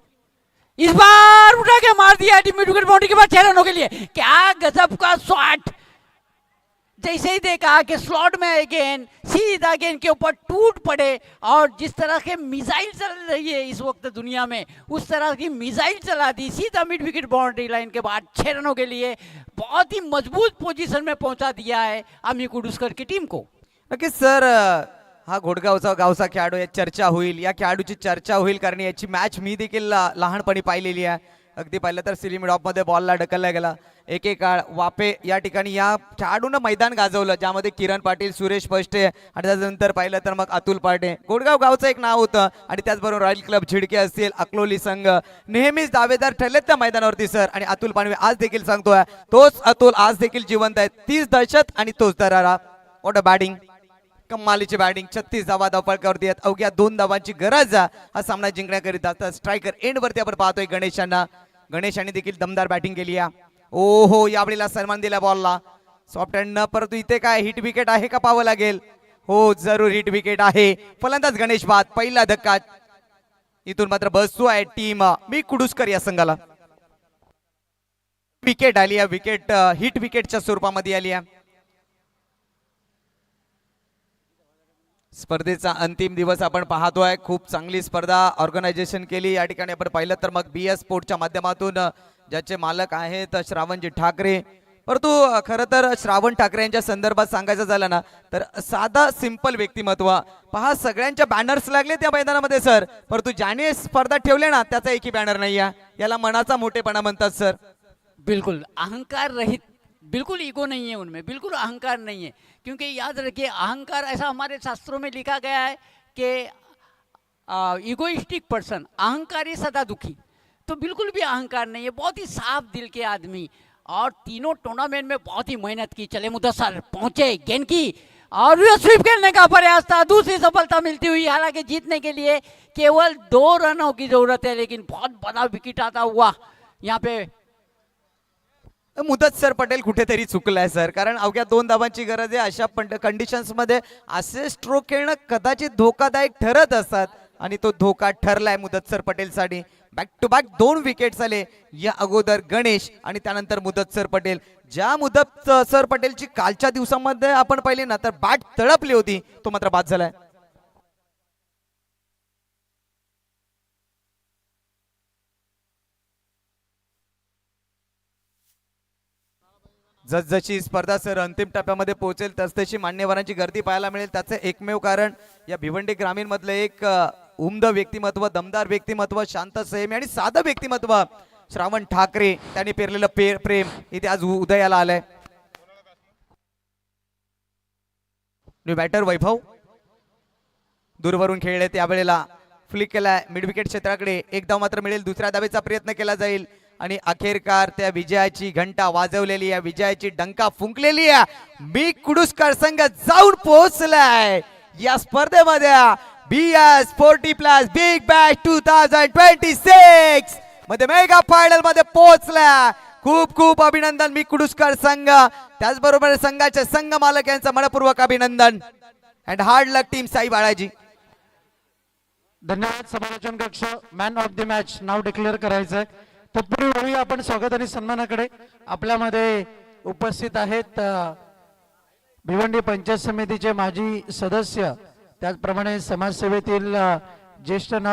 इस बार उठा के मार दिया मिड विकेट बाउंड्री के बाद 6 रनों के लिए। क्या गजब का शॉट, जैसे ही देखा कि स्लॉट में गेंद सीधा गेंद के ऊपर टूट पड़े, और जिस तरह के मिसाइल चल रही है इस वक्त दुनिया में उस तरह की मिसाइल चला दी सीधा मिड विकेट बाउंड्री लाइन के बाद 6 रनों के लिए। बहुत ही मजबूत पोजीशन में पहुंचा दिया है अमी कुडूसकर की टीम को। नक्कीच सर, हा गावचा खेळाडू, या चर्चा होईल, या खेळाडूची चर्चा होईल कारण याची मॅच मी देखील लहानपणी पाहिलेली आहे. अगदी पाहिलं तर सिली मिड ऑफमध्ये बॉलला ढकलला गेला. एकेकाळ वापे या ठिकाणी या खेळाडूनं मैदान गाजवलं, ज्यामध्ये किरण पाटील, सुरेश पष्टे आणि त्यानंतर पाहिलं तर मग अतुल पाटे. गोडगाव गावचं एक नाव होतं आणि त्याचबरोबर रॉयल क्लब झिडके असतील, अकलोली संघ नेहमीच दावेदार ठरलेत त्या मैदानावरती सर. आणि अतुल पाणवे आज देखील सांगतोय तोच अतुल आज देखील जिवंत आहे. 30 दहशत आणि तोच दरारा. व्हॉट अ बॅटिंग, कमालीची बॅटिंग. 36 धावा धावफलकावरती आहेत. अवघ्या 2 धावांची गरज हा सामना जिंकण्याकरिता. स्ट्रायकर एंड वरती आपण पाहतोय गणेशांना. गणेशांनी देखील दमदार बॅटिंग केली आहे. ओहो, यावेळेला सन्मान दिला बॉलला. सॉफ्ट हँड न, परंतु इथे काय हिट विकेट आहे का पाहावं लागेल. हो, जरूर हिट विकेट आहे. फलंदाज गणेश बाद. पहिला धक्का इथून मात्र बसतो आहे टीम मी कुडूसकर या संघाला. विकेट आली आहे, विकेट हिट विकेटच्या स्वरूपामध्ये आली आहे. स्पर्धेचा अंतिम दिवस आपण पाहतोय. खूप चांगली स्पर्धा ऑर्गनायझेशन केली या ठिकाणी. आपण पाहिलं तर मग BS स्पोर्टच्या माध्यमातून ज्याचे मालक आहेत श्रावणजी ठाकरे. परंतु खरं तर श्रावण ठाकरे यांच्या संदर्भात सांगायचं झालं ना तर साधा सिंपल व्यक्तिमत्व. पहा, सगळ्यांच्या बॅनर्स लागले त्या मैदानामध्ये सर, परंतु ज्याने स्पर्धा ठेवले ना त्याचा एकही बॅनर नाही आहे. याला मनाचा मोठेपणा म्हणतात सर. बिल्कुल अहंकार रहित, बिल्कुल ईगो नहीं है उनमें, बिल्कुल अहंकार नहीं है। क्योंकि याद रखिए अहंकार, ऐसा हमारे शास्त्रों में लिखा गया है कि इगोइस्टिक पर्सन, अहंकारी सदा दुखी। तो बिल्कुल भी अहंकार नहीं है, बहुत ही साफ दिल के आदमी। और तीनों टूर्नामेंट में बहुत ही मेहनत की। चले मुदस्सर पहुंचे, गेंद की और स्वीप खेलने का प्रयास था, दूसरी सफलता मिलती हुई। हालांकि जीतने के लिए केवल 2 रनों की जरूरत है, लेकिन बहुत बड़ा विकेट आता हुआ यहाँ पे मुदस्सर पटेल कुठेतरी चुकलाय सर, कारण अवघ्या 2 धावांची गरज आहे. अशा कंडिशन्स मध्ये असे स्ट्रोक खेळणं कदाचित धोकादायक ठरत असतात. आणि तो धोका ठरलाय मुदतसर पटेलसाठी. बॅक टू बॅक 2 विकेट्स आले या अगोदर गणेश आणि त्यानंतर मुदतसर पटेल. ज्या मुदतसर पटेलची कालच्या दिवसामध्ये आपण पाहिली ना, तर बॅट तळपली होती, तो मात्र बाद झालाय. जसजशी स्पर्धा सर अंतिम टप्प्यामध्ये पोहोचेल तसतशी मान्यवरांची गर्दी पाहायला मिळेल. त्याचं एकमेव कारण या भिवंडी ग्रामीण मधलं एक उमद व्यक्तिमत्व, दमदार व्यक्तिमत्व, शांत संयमी आणि साधं व्यक्तिमत्व श्रावण ठाकरे त्यांनी पेरलेलं प्रेम इथे आज उदयाला आलंय. न्यू बॅटर वैभव दूरवरून खेळले, त्यावेळेला फ्लिक केलाय मिड विकेट क्षेत्राकडे. एक धाव मात्र मिळेल, दुसऱ्या धावेचा प्रयत्न केला जाईल आणि अखेरकार त्या विजयाची घंटा वाजवलेली आहे, विजयाची डंका फुंकलेली आहे. मी कुडुसकर संघ जाऊन पोहोचलाय या स्पर्धेमध्ये. BS 40+ बिग बॅश 2026 मध्ये मेगा फायनल मध्ये पोहोचला. खूप खूप अभिनंदन मी कुडुसकर संघ, त्याचबरोबर संघाचे संघ मालक यांचं मनपूर्वक अभिनंदन. And hard luck team Sai Balaji. धन्यवाद. समालोचन कक्ष man of the match now declare करायचं आहे. तत्पूर्वी वळूया आपण स्वागत आणि सन्मानाकडे. आपल्यामध्ये उपस्थित आहेत भिवंडी पंचायत समितीचे माजी सदस्य, त्याचप्रमाणे समाजसेवेतील ज्येष्ठ नाव